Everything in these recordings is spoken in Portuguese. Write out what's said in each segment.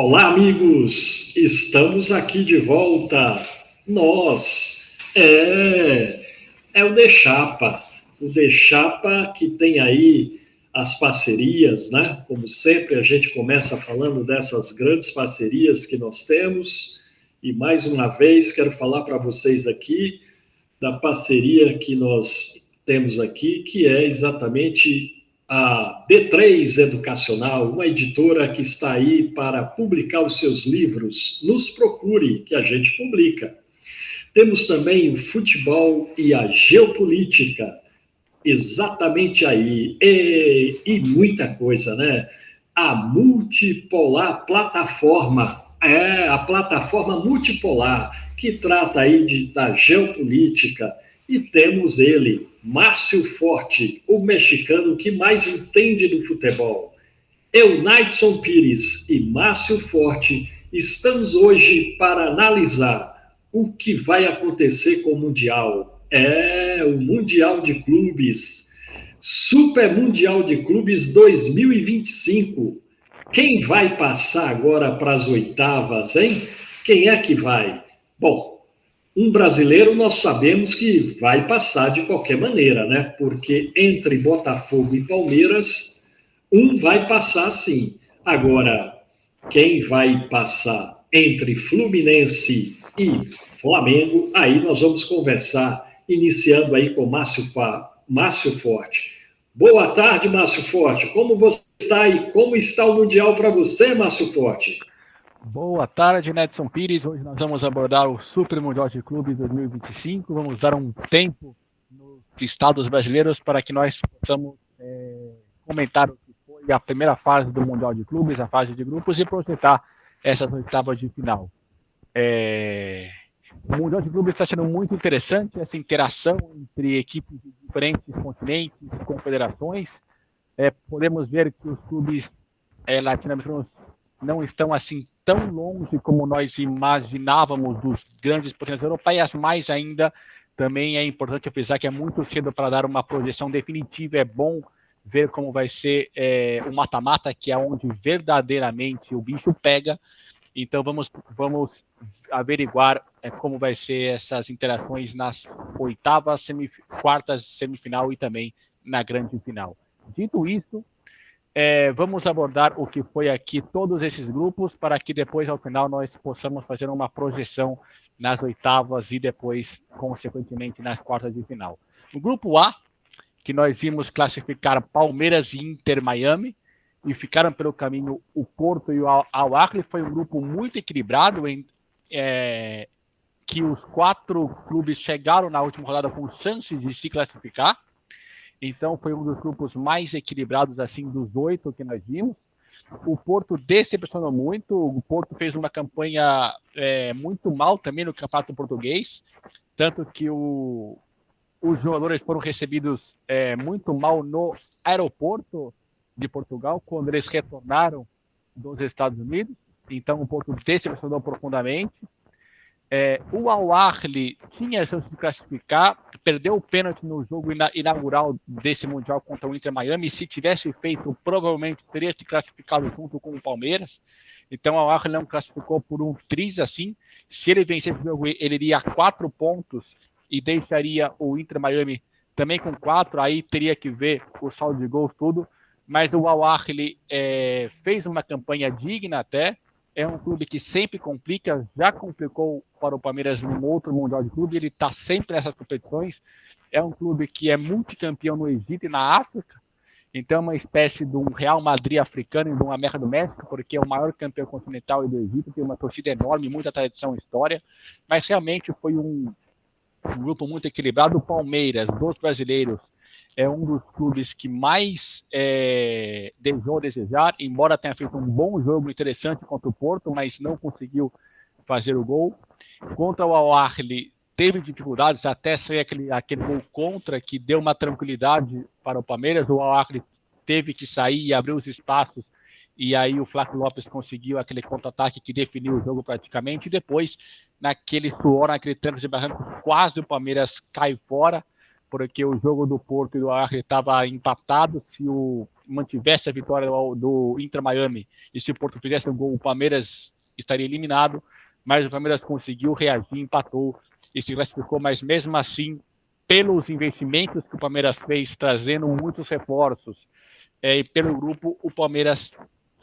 Olá, amigos! Estamos aqui de volta. Nós é o De Chapa. O De Chapa que tem aí as parcerias, né? Como sempre, a gente começa falando dessas grandes parcerias que nós temos. E mais uma vez quero falar para vocês aqui da parceria que nós temos aqui, que é exatamente a D3 Educacional, uma editora que está aí para publicar os seus livros. Nos procure, que a gente publica. Temos também o futebol e a geopolítica, exatamente aí. E muita coisa, né? A multipolar plataforma, a plataforma multipolar, que trata aí da geopolítica. E temos ele, Márcio Forte, o mexicano que mais entende do futebol. Eu, Naidson Pires e Márcio Forte, estamos hoje para analisar o que vai acontecer com o Mundial. O Mundial de Clubes, Super Mundial de Clubes 2025. Quem vai passar agora para as oitavas, hein? Quem é que vai? Bom, um brasileiro nós sabemos que vai passar de qualquer maneira, né? Porque entre Botafogo e Palmeiras, um vai passar sim. Agora, quem vai passar entre Fluminense e Flamengo, aí nós vamos conversar, iniciando aí com Márcio Forte. Boa tarde, Márcio Forte. Como você está e como está o Mundial para você, Márcio Forte? Boa tarde, Naidson Pires. Hoje nós vamos abordar o Super Mundial de Clubes 2025. Vamos dar um tempo nos estados brasileiros para que nós possamos comentar o que foi a primeira fase do Mundial de Clubes, a fase de grupos, e projetar essas oitavas de final. O Mundial de Clubes está sendo muito interessante, essa interação entre equipes de diferentes continentes, confederações. Podemos ver que os clubes latino-americanos não estão assim tão longe como nós imaginávamos dos grandes potências europeias, mas ainda também é importante frisar que é muito cedo para dar uma projeção definitiva. É bom ver como vai ser o mata-mata, que é onde verdadeiramente o bicho pega. Então vamos averiguar como vai ser essas interações nas oitavas, quartas, semifinal e também na grande final. Dito isso, vamos abordar o que foi aqui todos esses grupos, para que depois, ao final, nós possamos fazer uma projeção nas oitavas e depois, consequentemente, nas quartas de final. No grupo A, que nós vimos classificar Palmeiras e Inter Miami, e ficaram pelo caminho o Porto e o Al Ahly, foi um grupo muito equilibrado, que os 4 clubes chegaram na última rodada com chances de se classificar. Então, foi um dos grupos mais equilibrados, assim, dos 8 que nós vimos. O Porto decepcionou muito. O Porto fez uma campanha muito mal também no Campeonato Português. Tanto que os jogadores foram recebidos muito mal no aeroporto de Portugal, quando eles retornaram dos Estados Unidos. Então, o Porto decepcionou profundamente. O Al Ahly tinha a chance de classificar, perdeu o pênalti no jogo inaugural desse Mundial contra o Inter Miami. Se tivesse feito, provavelmente teria se classificado junto com o Palmeiras. Então, o Al Ahly não classificou por um triz assim. Se ele vencesse o jogo, ele iria a 4 pontos e deixaria o Inter Miami também com 4. Aí teria que ver o saldo de gols, tudo. Mas o Al Ahly fez uma campanha digna até. É um clube que sempre complica, já complicou para o Palmeiras num outro Mundial de Clube, ele está sempre nessas competições. É um clube que é multicampeão no Egito e na África, então é uma espécie de um Real Madrid africano e de um América do México, porque é o maior campeão continental do Egito, tem uma torcida enorme, muita tradição e história, mas realmente foi um grupo muito equilibrado. O Palmeiras, dos brasileiros, é um dos clubes que mais deixou a desejar, embora tenha feito um bom jogo interessante contra o Porto, mas não conseguiu fazer o gol. Contra o Al Ahly teve dificuldades, até sair aquele gol contra, que deu uma tranquilidade para o Palmeiras. O Al Ahly teve que sair e abrir os espaços, e aí o Flávio Lopes conseguiu aquele contra-ataque que definiu o jogo praticamente, e depois, naquele suor, naquele tranco de barranco, quase o Palmeiras cai fora, porque o jogo do Porto e do Al Ahly estava empatado. Se o mantivesse a vitória do Inter Miami e se o Porto fizesse um gol, o Palmeiras estaria eliminado, mas o Palmeiras conseguiu reagir, empatou e se classificou, mas mesmo assim, pelos investimentos que o Palmeiras fez, trazendo muitos reforços, e pelo grupo, o Palmeiras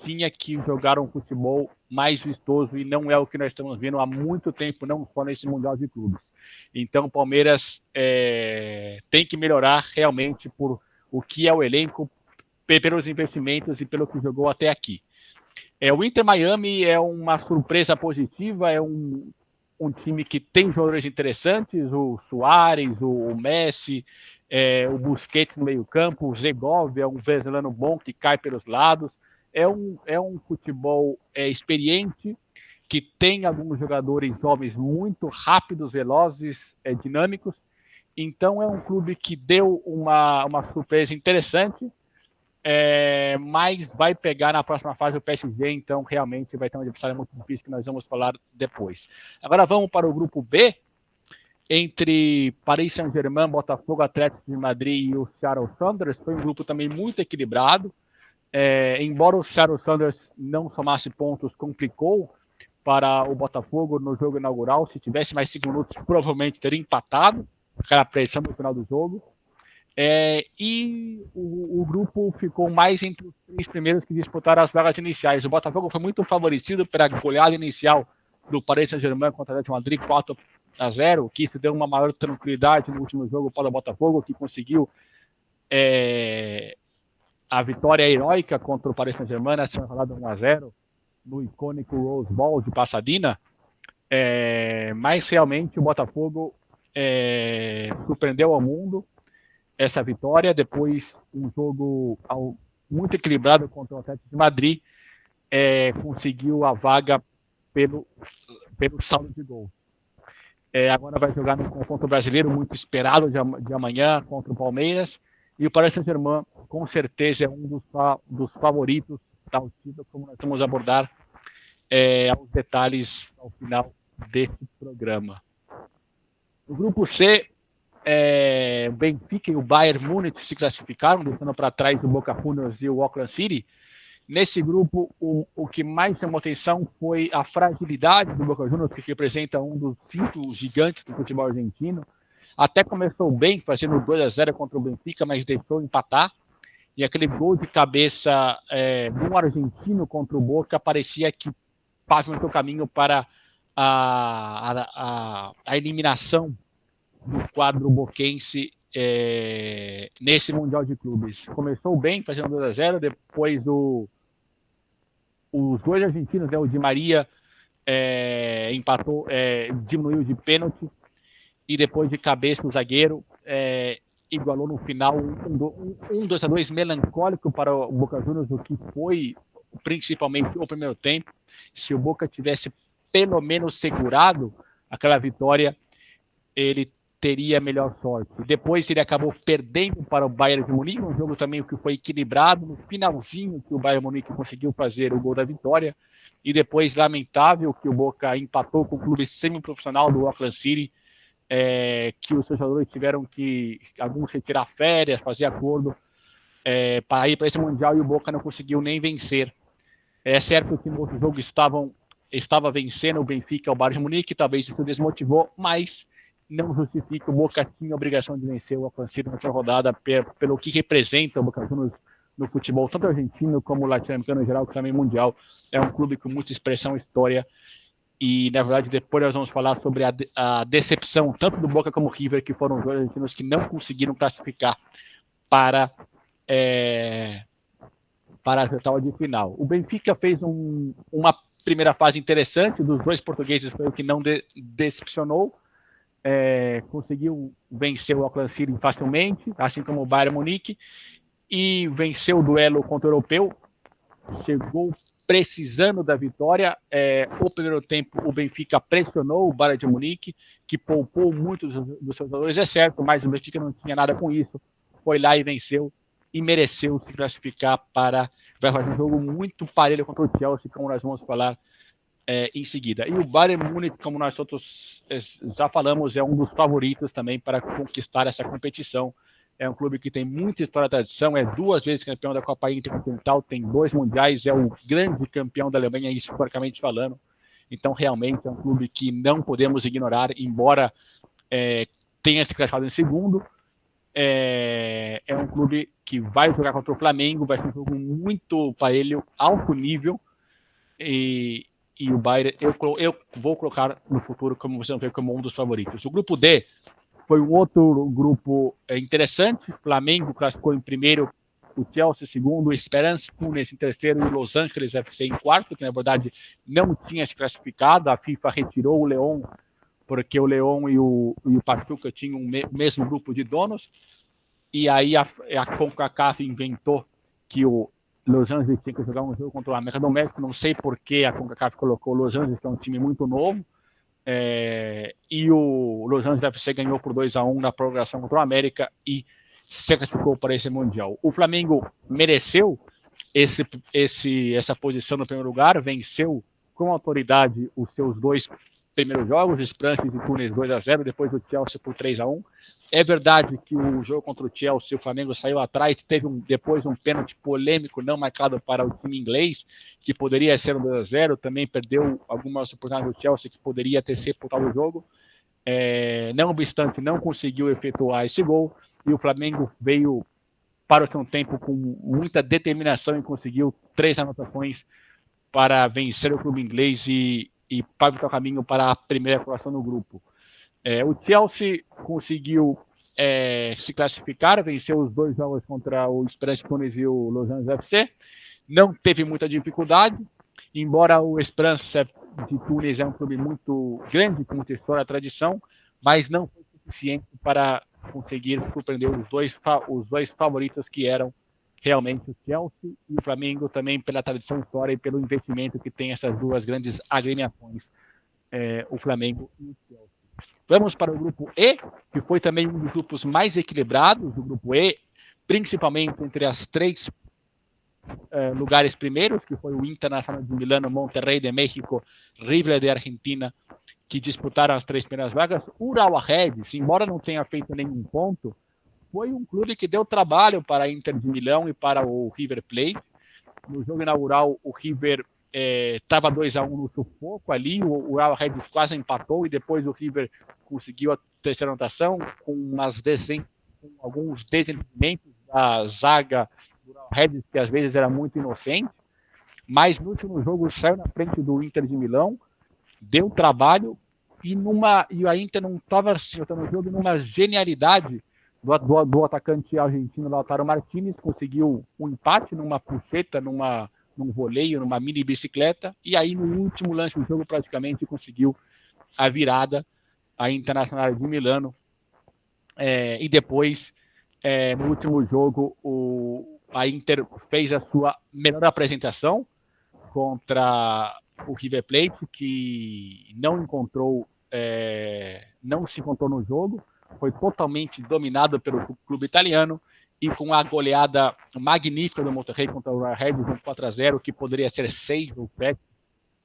tinha que jogar um futebol mais vistoso e não é o que nós estamos vendo há muito tempo, não só nesse Mundial de Clubes. Então, o Palmeiras tem que melhorar realmente por o que é o elenco, pelos investimentos e pelo que jogou até aqui. O Inter Miami é uma surpresa positiva, é um time que tem jogadores interessantes, o Suárez, o Messi, o Busquets no meio-campo, o Segovia, um venezuelano bom que cai pelos lados. É um futebol experiente, que tem alguns jogadores jovens muito rápidos, velozes, dinâmicos. Então é um clube que deu uma surpresa interessante, mas vai pegar na próxima fase o PSG, então realmente vai ter um adversário muito difícil que nós vamos falar depois. Agora vamos para o grupo B, entre Paris Saint-Germain, Botafogo, Atlético de Madrid e o Seattle Sounders. Foi um grupo também muito equilibrado. Embora o Seattle Sounders não somasse pontos, complicou para o Botafogo no jogo inaugural. Se tivesse mais 5 minutos, provavelmente teria empatado, aquela pressão no final do jogo. E o grupo ficou mais entre os 3 primeiros que disputaram as vagas iniciais. O Botafogo foi muito favorecido pela goleada inicial do Paris Saint-Germain contra o Atlético de Madrid, 4-0, que isso deu uma maior tranquilidade no último jogo para o Botafogo, que conseguiu a vitória heróica contra o Paris Saint-Germain nessa rodada 1-0 no icônico Rose Bowl de Pasadena. Mas realmente o Botafogo surpreendeu ao mundo essa vitória, depois um jogo muito equilibrado contra o Atlético de Madrid, conseguiu a vaga pelo saldo de gol. Agora vai jogar no confronto brasileiro muito esperado de amanhã contra o Palmeiras, e o Paris Saint-Germain com certeza é um dos favoritos da título, como nós vamos abordar aos detalhes ao final desse programa. No grupo C, o Benfica e o Bayern Munich se classificaram, deixando para trás o Boca Juniors e o Auckland City. Nesse grupo, o que mais chamou atenção foi a fragilidade do Boca Juniors, que representa um dos 5 gigantes do futebol argentino. Até começou bem, fazendo 2-0 contra o Benfica, mas deixou empatar. E aquele gol de cabeça do argentino contra o Boca parecia que pavimentou o caminho para a eliminação do quadro boquense nesse Mundial de Clubes. Começou bem, fazendo 2-0, depois os 2 argentinos, o Di Maria empatou, diminuiu de pênalti, e depois de cabeça o zagueiro igualou no final um 2-2 melancólico para o Boca Juniors, o que foi principalmente o primeiro tempo. Se o Boca tivesse pelo menos segurado aquela vitória, ele teria melhor sorte. Depois ele acabou perdendo para o Bayern de Munique, um jogo também que foi equilibrado, no finalzinho que o Bayern de Munique conseguiu fazer o gol da vitória, e depois lamentável que o Boca empatou com o clube semiprofissional do Auckland City, que os seus jogadores tiveram que, alguns, retirar férias, fazer acordo para ir para esse Mundial, e o Boca não conseguiu nem vencer. É certo que no outro jogo estava vencendo o Benfica, o Bayern de Munique, talvez isso desmotivou, mas não justifica. O Boca tinha a obrigação de vencer o Auckland City na última rodada, pelo que representa o Boca Juniors no futebol, tanto argentino como latino-americano em geral, que também mundial. É um clube com muita expressão, história, e na verdade depois nós vamos falar sobre a decepção tanto do Boca como do River, que foram os 2 argentinos que não conseguiram classificar para a etapa de final. O Benfica fez uma primeira fase interessante, dos 2 portugueses foi o que não decepcionou. Conseguiu vencer o Auckland City facilmente, assim como o Bayern Munique, e venceu o duelo contra o europeu. Chegou precisando da vitória. O primeiro tempo o Benfica pressionou o Bayern de Munique, que poupou muitos dos seus jogadores, é certo, mas o Benfica não tinha nada com isso. Foi lá e venceu e mereceu se classificar para um jogo muito parelho contra o Chelsea, como nós vamos falar em seguida. E o Bayern Munique, como nós outros já falamos, é um dos favoritos também para conquistar essa competição. É um clube que tem muita história e tradição, é 2 vezes campeão da Copa Intercontinental, tem 2 mundiais, é o grande campeão da Alemanha, historicamente falando. Então, realmente, é um clube que não podemos ignorar, embora tenha se classificado em segundo. É um clube que vai jogar contra o Flamengo, vai ser um jogo muito parelho, alto nível, e o Bayern eu vou colocar no futuro, como você vê, como um dos favoritos. O grupo D foi um outro grupo interessante. O Flamengo classificou em primeiro, o Chelsea em segundo, o Esperance Tunis em terceiro e o Los Angeles FC em quarto, que na verdade não tinha se classificado. A FIFA retirou o León, porque o León e o Pachuca tinham o mesmo grupo de donos. E aí a CONCACAF inventou que o Los Angeles tinha que jogar um jogo contra o América do México. Não sei por que a CONCACAF colocou o Los Angeles, que é um time muito novo. E o Los Angeles FC ganhou por 2-1 na prorrogação contra o América e se classificou para esse Mundial. O Flamengo mereceu essa posição no primeiro lugar, venceu com autoridade os seus 2 primeiros jogos, Esperance e Tunis 2-0, depois o Chelsea por 3-1. É verdade que o jogo contra o Chelsea, o Flamengo saiu atrás, teve depois um pênalti polêmico não marcado para o time inglês, que poderia ser um 2-0, também perdeu algumas oportunidades do Chelsea que poderia ter sepultado o jogo. Não obstante, não conseguiu efetuar esse gol, e o Flamengo veio para o seu tempo com muita determinação e conseguiu 3 anotações para vencer o clube inglês e pavimentar o caminho para a primeira colocação no grupo. O Chelsea conseguiu se classificar, venceu os 2 jogos contra o Esperance Tunis e o Los Angeles FC. Não teve muita dificuldade, embora o Esperance de Tunis é um clube muito grande, com muita história e tradição, mas não foi suficiente para conseguir surpreender os dois favoritos, que eram realmente o Chelsea e o Flamengo, também pela tradição histórica e pelo investimento que tem essas 2 grandes agremiações, o Flamengo e o Chelsea. Vamos para o grupo E, que foi também um dos grupos mais equilibrados do grupo E, principalmente entre as 3 lugares primeiros, que foi o Internacional de Milano, Monterrey de México, River de Argentina, que disputaram as 3 primeiras vagas. O Urawa Reds, embora não tenha feito nenhum ponto, foi um clube que deu trabalho para a Inter de Milão e para o River Plate. No jogo inaugural, o River estava 2-1 no sufoco ali, o Urawa Reds quase empatou, e depois o River conseguiu a terceira anotação com alguns desentendimentos da zaga do Urawa Reds, que às vezes era muito inocente, mas no último jogo saiu na frente do Inter de Milão, deu trabalho, e a Inter não estava acertando o jogo, numa genialidade do atacante argentino Lautaro Martinez, conseguiu um empate numa puxeta, num voleio, numa mini bicicleta, e aí no último lance do jogo praticamente conseguiu a virada, a Internacional de Milano, e depois, no último jogo, a Inter fez a sua melhor apresentação contra o River Plate, que não se encontrou no jogo, foi totalmente dominado pelo clube italiano, e com a goleada magnífica do Monterrey contra o Real Reds, um 4-0, que poderia ser 6 ou 7,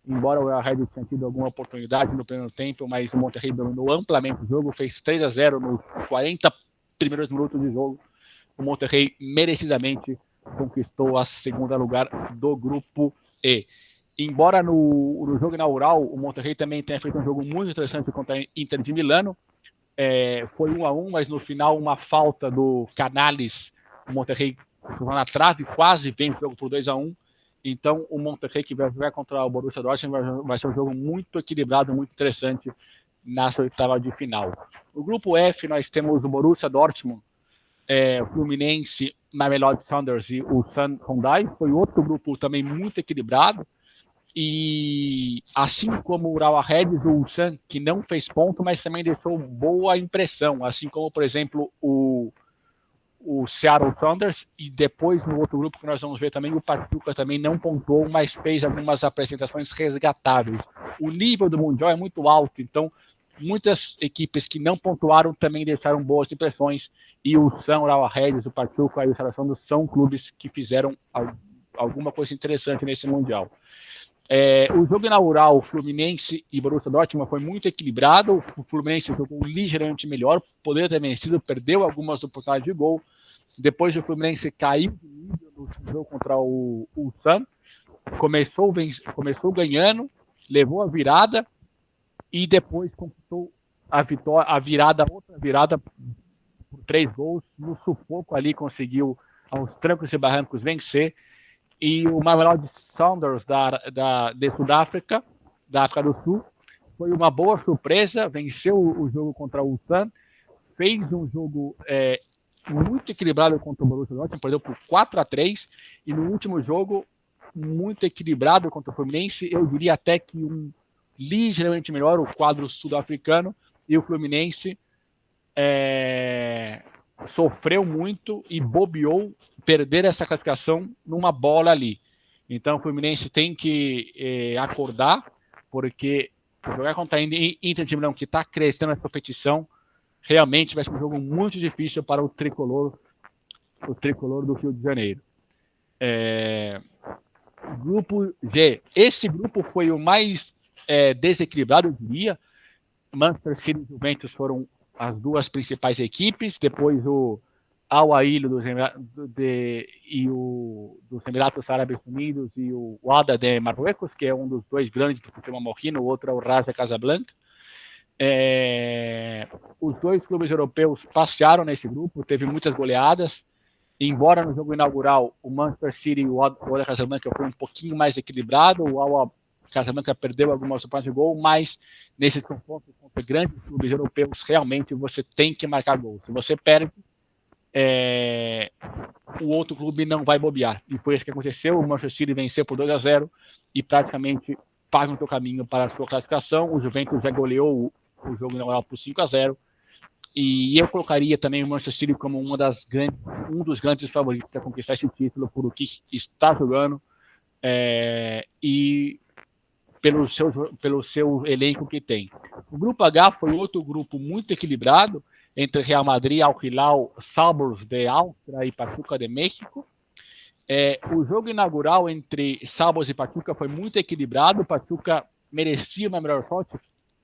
embora o Real Reds tenha tido alguma oportunidade no primeiro tempo, mas o Monterrey dominou amplamente o jogo, fez 3-0 nos 40 primeiros minutos de jogo. O Monterrey merecidamente conquistou a segunda lugar do grupo E. Embora no jogo inaugural o Monterrey também tenha feito um jogo muito interessante contra a Inter de Milano, foi 1-1, mas no final uma falta do Canales, o Monterrey na trave, quase vem o jogo por 2-1. Então o Monterrey, que vai jogar contra o Borussia Dortmund, vai ser um jogo muito equilibrado, muito interessante na sua oitava de final. No grupo F nós temos o Borussia Dortmund, o Fluminense, Mamelodi Sundowns e o Sun Hyundai. Foi outro grupo também muito equilibrado. E assim como o Urawa Reds, o Sun, que não fez ponto, mas também deixou boa impressão, assim como, por exemplo, o Seattle Sounders, e depois no outro grupo que nós vamos ver também, o Pachuca também não pontuou, mas fez algumas apresentações resgatáveis. O nível do Mundial é muito alto, então muitas equipes que não pontuaram também deixaram boas impressões, e o Sun, o Urawa Reds, o Pachuca e o Seattle Sounders são clubes que fizeram alguma coisa interessante nesse Mundial. O jogo inaugural, Fluminense e Borussia Dortmund, foi muito equilibrado. O Fluminense jogou ligeiramente melhor, poderia ter vencido, perdeu algumas oportunidades de gol. Depois o Fluminense caiu de nível no jogo contra o Ulsan, começou ganhando, levou a virada e depois conquistou outra virada por 3 gols. No sufoco ali conseguiu, aos trancos e barrancos, vencer. E o Mamelodi Sundowns de Sudáfrica, da África do Sul, foi uma boa surpresa, venceu o jogo contra o Ulsan, fez um jogo muito equilibrado contra o Borussia Dortmund, perdeu por 4-3, e no último jogo, muito equilibrado contra o Fluminense, eu diria até que ligeiramente melhor o quadro sul-africano, e o Fluminense sofreu muito e bobeou perder essa classificação numa bola ali. Então o Fluminense tem que acordar, porque jogar contra a Inter de Milão, que está crescendo na competição, realmente vai ser um jogo muito difícil para o tricolor do Rio de Janeiro. Grupo G. Esse grupo foi o mais desequilibrado, eu diria. Manchester City e Juventus foram as duas principais equipes, depois o Al-Ahly dos Emiratos Árabes Unidos e o Wada de Marruecos, que é um dos dois grandes do futebol marroquino, o outro é o Raja Casablanca. Os dois clubes europeus passearam nesse grupo, teve muitas goleadas, embora no jogo inaugural o Manchester City e o Wada Casablanca foi um pouquinho mais equilibrado, o Al Casablanca perdeu algumas oportunidades de gol, mas nesses confrontos contra grandes clubes europeus, realmente você tem que marcar gol. Se você perde, o outro clube não vai bobear. E foi isso que aconteceu. O Manchester City venceu por 2-0 e praticamente faz o seu caminho para a sua classificação. O Juventus já goleou o jogo inaugural por 5-0. E eu colocaria também o Manchester City como um dos grandes favoritos a conquistar esse título por o que está jogando e pelo seu elenco que tem. O grupo H foi outro grupo muito equilibrado entre Real Madrid, Al-Hilal, Salzburg de Áustria e Pachuca de México. O jogo inaugural entre Salzburg e Pachuca foi muito equilibrado. O Pachuca merecia uma melhor sorte,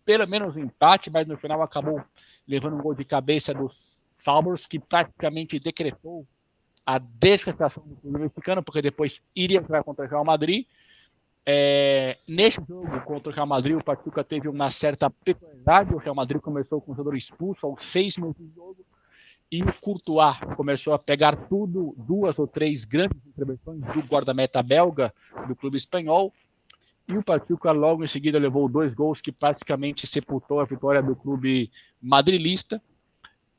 pelo menos um empate, mas no final acabou levando um gol de cabeça do Salzburg, que praticamente decretou a desclassificação do clube mexicano, porque depois iria jogar contra o Real Madrid. Nesse jogo contra o Real Madrid, o Pachuca teve uma certa peculiaridade. O Real Madrid começou com o jogador expulso aos 6 minutos de jogo e o Courtois começou a pegar tudo, 2 ou 3 grandes intervenções do guarda-meta belga do clube espanhol, e o Pachuca logo em seguida levou 2 gols que praticamente sepultou a vitória do clube madrilista.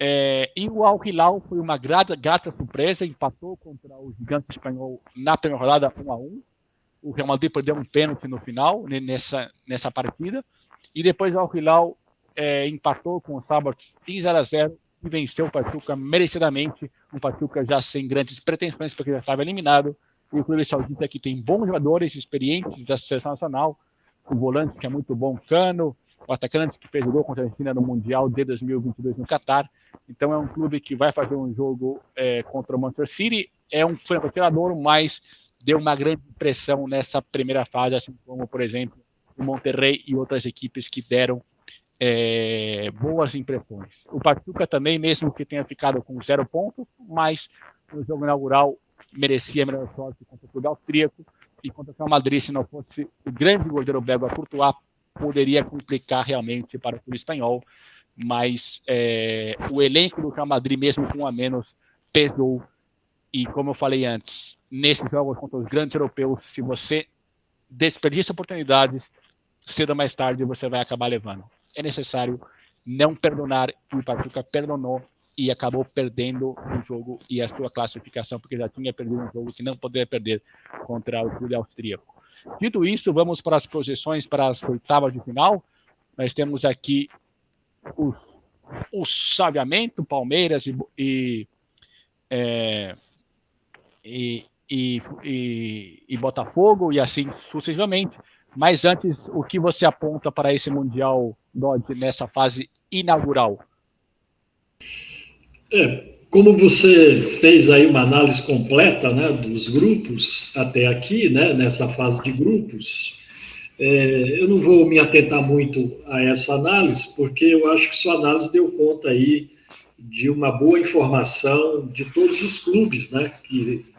E o Al-Hilal foi uma grata surpresa, empatou contra o gigante espanhol na primeira rodada 1-1. O Real Madrid perdeu um pênalti no final, nessa partida. E depois o Al-Hilal empatou com o Salzburg em 0-0 e venceu o Pachuca merecidamente. Um Pachuca já sem grandes pretensões, porque já estava eliminado. E o clube saudita, que tem bons jogadores experientes da seleção nacional. O volante, que é muito bom, Cano. O atacante, que fez o gol contra a Argentina no Mundial de 2022 no Catar. Então é um clube que vai fazer um jogo contra o Manchester City. É um franco-atirador, mas deu uma grande pressão nessa primeira fase, assim como, por exemplo, o Monterrey e outras equipes que deram boas impressões. O Pachuca também, mesmo que tenha ficado com 0 pontos, mas no jogo inaugural merecia a melhor sorte contra o clube austríaco, e contra o Real Madrid, se não fosse o grande goleiro belga Courtois, poderia complicar realmente para o clube espanhol, mas o elenco do Real Madrid, mesmo com um a menos, pesou. E como eu falei antes, nesses jogos contra os grandes europeus, se você desperdiça oportunidades, cedo ou mais tarde você vai acabar levando. É necessário não perdonar, e o Pachuca perdonou e acabou perdendo o jogo e a sua classificação, porque já tinha perdido um jogo que não poderia perder contra o clube austríaco. Dito isso, vamos para as projeções para as oitavas de final. Nós temos aqui o chaveamento, Palmeiras e Botafogo, e assim sucessivamente. Mas antes, o que você aponta para esse Mundial, Dodge, nessa fase inaugural? Como você fez aí uma análise completa, né, dos grupos até aqui, né, nessa fase de grupos, Eu não vou me atentar muito a essa análise, porque eu acho que sua análise deu conta aí de uma boa informação de todos os clubes, né?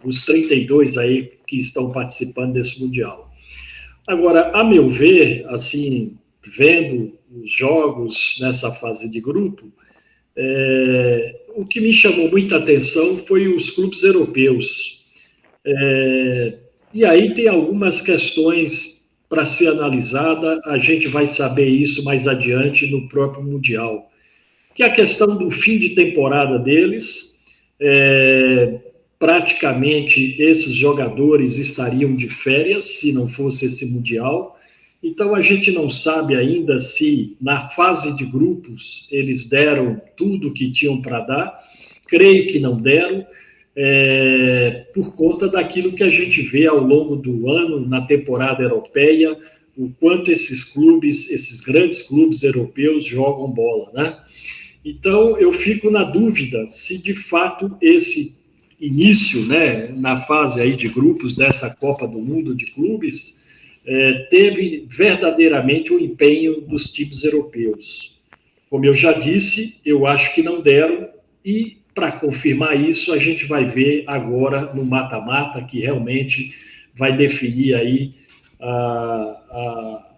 Os 32 aí que estão participando desse Mundial. Agora, a meu ver, assim, vendo os jogos nessa fase de grupo, o que me chamou muita atenção foi os clubes europeus. E aí tem algumas questões para ser analisada, a gente vai saber isso mais adiante no próprio Mundial, que é a questão do fim de temporada deles. Praticamente esses jogadores estariam de férias se não fosse esse Mundial. Então a gente não sabe ainda se na fase de grupos eles deram tudo o que tinham para dar. Creio que não deram, por conta daquilo que a gente vê ao longo do ano na temporada europeia, o quanto esses clubes, esses grandes clubes europeus jogam bola, né? Então eu fico na dúvida se de fato esse início, né, na fase aí de grupos dessa Copa do Mundo de clubes, teve verdadeiramente o empenho dos times europeus. Como eu já disse, eu acho que não deram, e para confirmar isso, a gente vai ver agora no mata-mata, que realmente vai definir aí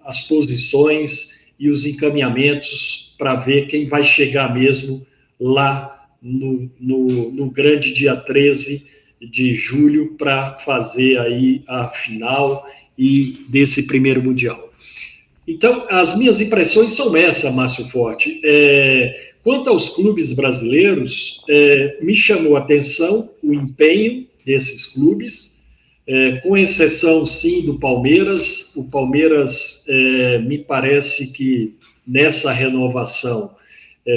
as posições e os encaminhamentos para ver quem vai chegar mesmo lá no grande dia 13 de julho para fazer aí a final e desse primeiro Mundial. Então, as minhas impressões são essas, Márcio Forte. Quanto aos clubes brasileiros, me chamou a atenção o empenho desses clubes, com exceção, sim, do Palmeiras. O Palmeiras, me parece que nessa renovação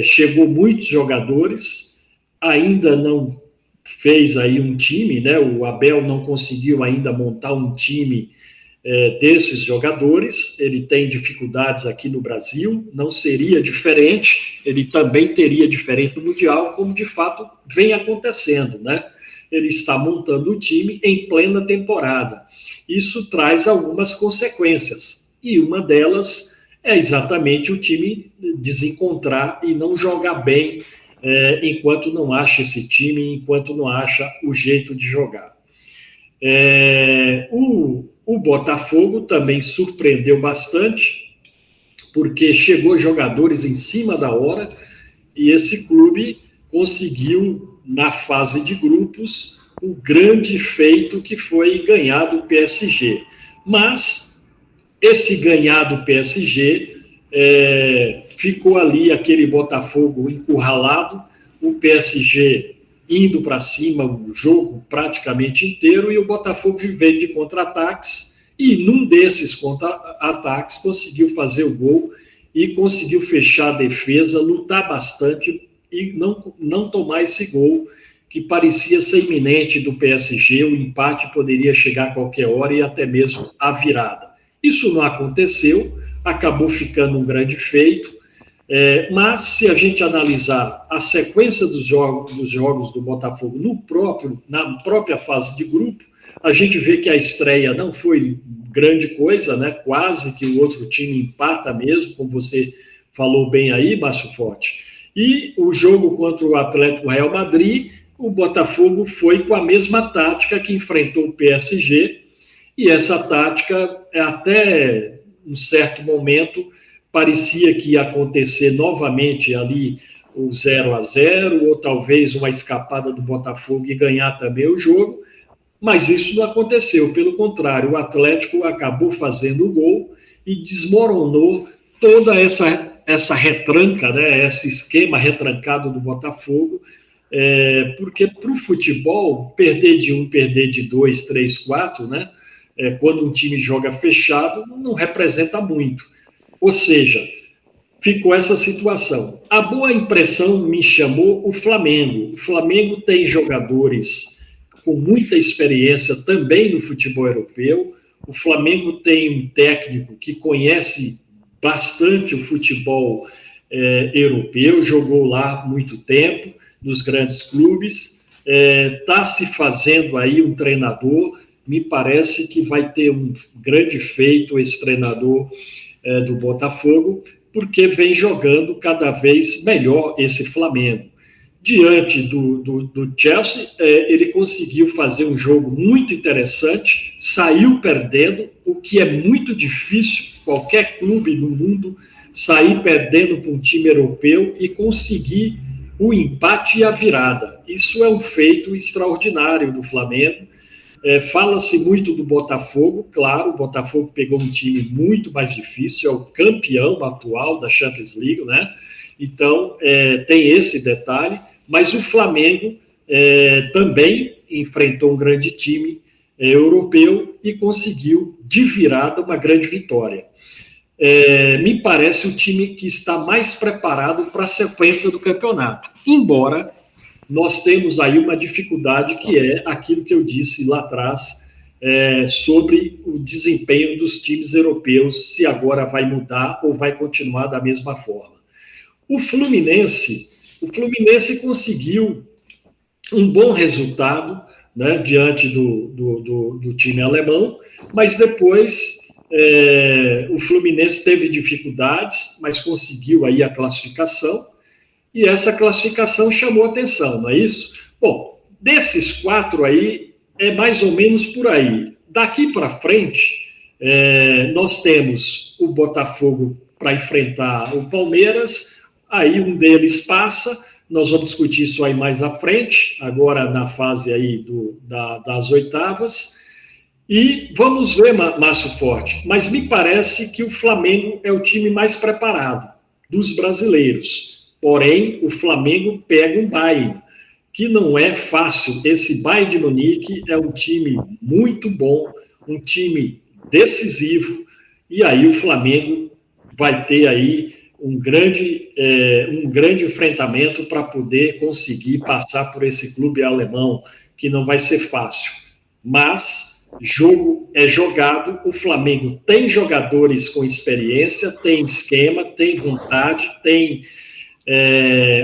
chegou muitos jogadores, ainda não fez aí um time, né? O Abel não conseguiu ainda montar um time desses jogadores. Ele tem dificuldades aqui no Brasil, não seria diferente, ele também teria diferente no Mundial, como de fato vem acontecendo, né? Ele está montando o time em plena temporada. Isso traz algumas consequências, e uma delas é exatamente o time desencontrar e não jogar bem enquanto não acha esse time, enquanto não acha o jeito de jogar. O Botafogo também surpreendeu bastante, porque chegou jogadores em cima da hora, e esse clube conseguiu, na fase de grupos, um grande feito que foi ganhar do PSG. Mas esse ganhar do PSG ficou ali aquele Botafogo encurralado, o PSG indo para cima o jogo praticamente inteiro, e o Botafogo vivendo de contra-ataques, e num desses contra-ataques conseguiu fazer o gol e conseguiu fechar a defesa, lutar bastante e não tomar esse gol que parecia ser iminente do PSG. O empate poderia chegar a qualquer hora e até mesmo a virada. Isso não aconteceu, acabou ficando um grande feito. Mas se a gente analisar a sequência dos jogos do Botafogo na própria fase de grupo, a gente vê que a estreia não foi grande coisa, né? Quase que o outro time empata mesmo, como você falou bem aí, Márcio Forte. E o jogo contra o Atlético Real Madrid, o Botafogo foi com a mesma tática que enfrentou o PSG, e essa tática, até um certo momento, parecia que ia acontecer novamente ali o 0-0, ou talvez uma escapada do Botafogo e ganhar também o jogo, mas isso não aconteceu. Pelo contrário, o Atlético acabou fazendo o gol e desmoronou toda essa retranca, né, esse esquema retrancado do Botafogo, porque para o futebol, perder de 1, perder de 2, 3, 4, né, quando um time joga fechado, não representa muito. Ou seja, ficou essa situação. A boa impressão me chamou o Flamengo. O Flamengo tem jogadores com muita experiência também no futebol europeu. O Flamengo tem um técnico que conhece bastante o futebol europeu, jogou lá muito tempo, nos grandes clubes. Está se fazendo aí um treinador me parece que vai ter um grande feito esse treinador do Botafogo, porque vem jogando cada vez melhor esse Flamengo. Diante do Chelsea, ele conseguiu fazer um jogo muito interessante, saiu perdendo, o que é muito difícil, qualquer clube no mundo sair perdendo para um time europeu e conseguir o empate e a virada. Isso é um feito extraordinário do Flamengo. Fala-se muito do Botafogo, claro, o Botafogo pegou um time muito mais difícil, é o campeão atual da Champions League, né? Então, tem esse detalhe, mas o Flamengo também enfrentou um grande time europeu e conseguiu, de virada, uma grande vitória. Me parece o time que está mais preparado para a sequência do campeonato, embora nós temos aí uma dificuldade que é aquilo que eu disse lá atrás sobre o desempenho dos times europeus, se agora vai mudar ou vai continuar da mesma forma. O Fluminense conseguiu um bom resultado, né, diante do time alemão, mas depois o Fluminense teve dificuldades, mas conseguiu aí a classificação, e essa classificação chamou atenção, não é isso? Bom, desses 4 aí, é mais ou menos por aí. Daqui para frente, nós temos o Botafogo para enfrentar o Palmeiras, aí um deles passa, nós vamos discutir isso aí mais à frente, agora na fase aí das oitavas, e vamos ver, Márcio Forte, mas me parece que o Flamengo é o time mais preparado dos brasileiros. Porém, o Flamengo pega um Bayern, que não é fácil. Esse Bayern de Munique é um time muito bom, um time decisivo, e aí o Flamengo vai ter aí um grande enfrentamento para poder conseguir passar por esse clube alemão, que não vai ser fácil. Mas jogo é jogado, o Flamengo tem jogadores com experiência, tem esquema, tem vontade, tem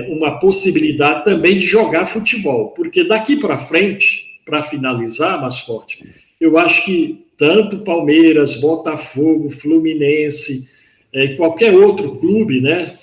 uma possibilidade também de jogar futebol, porque daqui para frente, para finalizar, mais forte, eu acho que tanto Palmeiras, Botafogo, Fluminense, qualquer outro clube, né,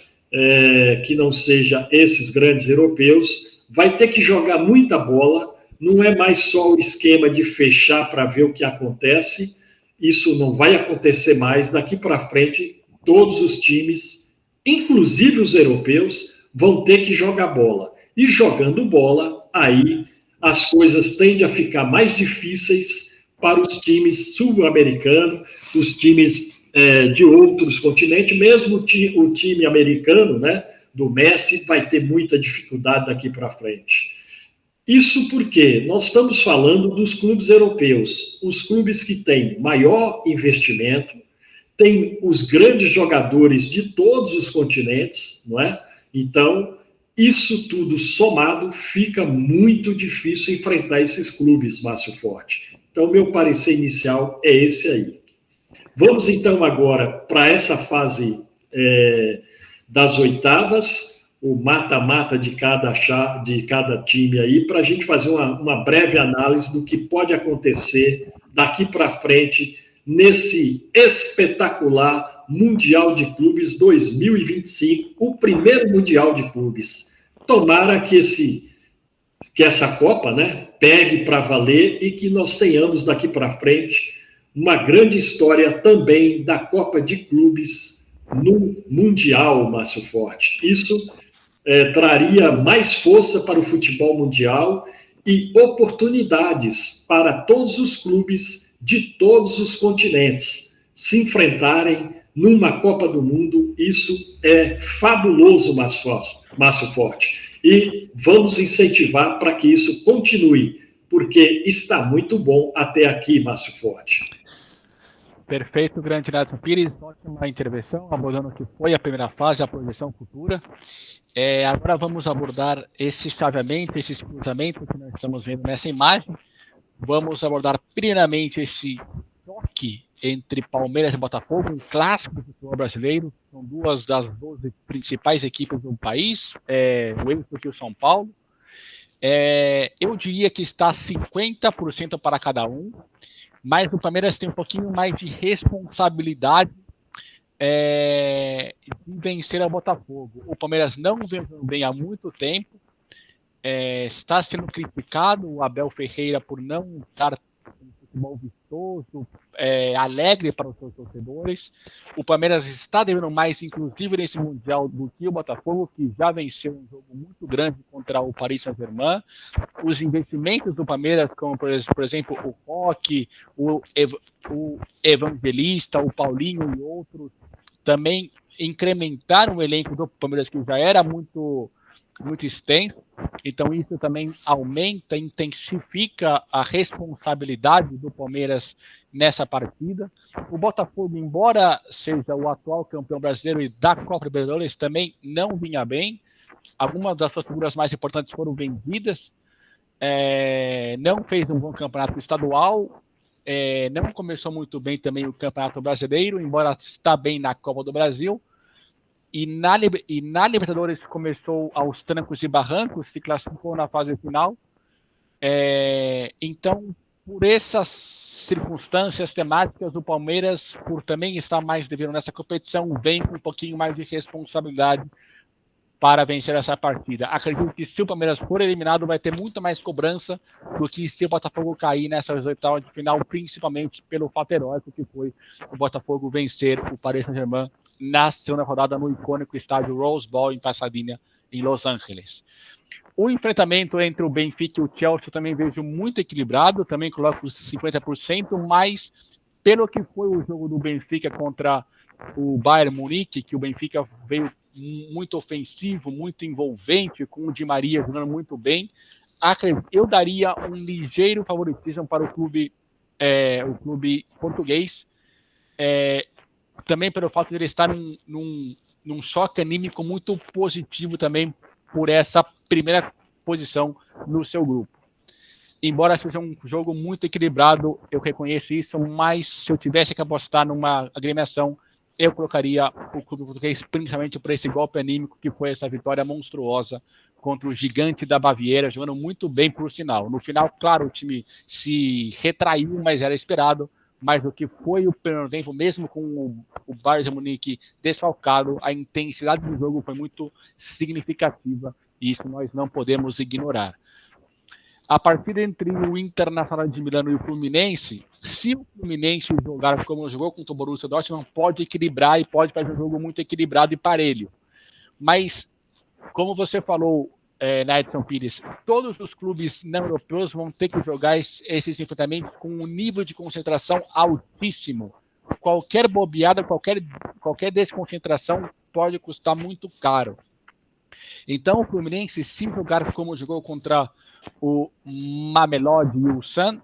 que não seja esses grandes europeus, vai ter que jogar muita bola, não é mais só o esquema de fechar para ver o que acontece, isso não vai acontecer mais, daqui para frente, todos os times, inclusive os europeus, vão ter que jogar bola. E jogando bola, aí as coisas tendem a ficar mais difíceis para os times sul-americanos, os times de outros continentes, mesmo o time americano, né, do Messi, vai ter muita dificuldade daqui para frente. Isso porque nós estamos falando dos clubes europeus, os clubes que têm maior investimento, tem os grandes jogadores de todos os continentes, não é? Então, isso tudo somado, fica muito difícil enfrentar esses clubes, Márcio Forte. Então, meu parecer inicial é esse aí. Vamos, então, agora para essa fase das oitavas, o mata-mata de cada time aí, para a gente fazer uma breve análise do que pode acontecer daqui para frente nesse espetacular Mundial de Clubes 2025, o primeiro Mundial de Clubes. Tomara que essa Copa, né, pegue para valer e que nós tenhamos daqui para frente uma grande história também da Copa de Clubes no Mundial, Márcio Forte. Isso traria mais força para o futebol mundial e oportunidades para todos os clubes de todos os continentes se enfrentarem numa Copa do Mundo. Isso é fabuloso, Márcio Forte. E vamos incentivar para que isso continue, porque está muito bom até aqui, Márcio Forte. Perfeito, grande Neto Pires, ótima intervenção, abordando o que foi a primeira fase, a projeção futura. Agora vamos abordar esse chaveamento, esses cruzamentos que nós estamos vendo nessa imagem. Vamos abordar primeiramente esse choque entre Palmeiras e Botafogo, um clássico do futebol brasileiro. São duas das 12 principais equipes do país, o Inter e o São Paulo. Eu diria que está 50% para cada um, mas o Palmeiras tem um pouquinho mais de responsabilidade de vencer o Botafogo. O Palmeiras não vem bem há muito tempo, está sendo criticado o Abel Ferreira por não estar um futebol vistoso, alegre para os seus torcedores. O Palmeiras está devendo mais, inclusive nesse Mundial, do que o Botafogo, que já venceu um jogo muito grande contra o Paris Saint-Germain. Os investimentos do Palmeiras, como por exemplo o Roque, o Evangelista, o Paulinho e outros, também incrementaram o elenco do Palmeiras, que já era muito extenso. Então isso também aumenta, intensifica a responsabilidade do Palmeiras nessa partida. O Botafogo, embora seja o atual campeão brasileiro e da Copa Libertadores, também não vinha bem. Algumas das suas figuras mais importantes foram vendidas. Não fez um bom campeonato estadual. Não começou muito bem também o Campeonato Brasileiro, embora está bem na Copa do Brasil. E na Libertadores começou aos trancos e barrancos, se classificou na fase final. Então, por essas circunstâncias temáticas, o Palmeiras, por também estar mais devendo nessa competição, vem com um pouquinho mais de responsabilidade para vencer essa partida. Acredito que se o Palmeiras for eliminado, vai ter muito mais cobrança do que se o Botafogo cair nessas oitavas de final, principalmente pelo fato heróico que foi o Botafogo vencer o Paris Saint-Germain na segunda rodada no icônico estádio Rose Bowl em Pasadena, em Los Angeles. O enfrentamento entre o Benfica e o Chelsea eu também vejo muito equilibrado, também coloco os 50%, mas pelo que foi o jogo do Benfica contra o Bayern Munique, que o Benfica veio muito ofensivo, muito envolvente, com o Di Maria jogando muito bem, eu daria um ligeiro favoritismo para o clube português, também pelo fato de ele estar num choque anímico muito positivo também por essa primeira posição no seu grupo. Embora seja um jogo muito equilibrado, eu reconheço isso, mas se eu tivesse que apostar numa agremiação, eu colocaria o clube português principalmente por esse golpe anímico que foi essa vitória monstruosa contra o gigante da Baviera, jogando muito bem por sinal. No final, claro, o time se retraiu, mas era esperado. Mas do que foi o primeiro tempo, mesmo com o Bayern de Munique desfalcado, a intensidade do jogo foi muito significativa e isso nós não podemos ignorar. A partida entre o Internacional de Milano e o Fluminense, se o Fluminense jogar como jogou contra o Borussia Dortmund, pode equilibrar e pode fazer um jogo muito equilibrado e parelho. Mas, como você falou, Edson Pires, todos os clubes não europeus vão ter que jogar esses enfrentamentos com um nível de concentração altíssimo. Qualquer bobeada, qualquer desconcentração pode custar muito caro. Então, o Fluminense, se jogar como jogou contra o Mamelodi e o Sun,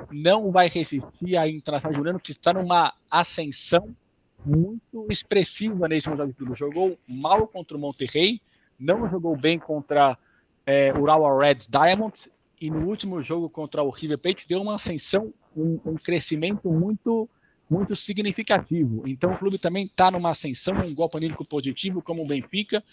não vai resistir à Internacional de Milano, que está numa ascensão muito expressiva nesse Mundial de Clubes. Jogou mal contra o Monterrey, não jogou bem contra o Urawa Reds Diamonds, e no último jogo contra o River Plate deu uma ascensão, um crescimento muito, muito significativo. Então o clube também está numa ascensão, um golpe anímico positivo como o Benfica.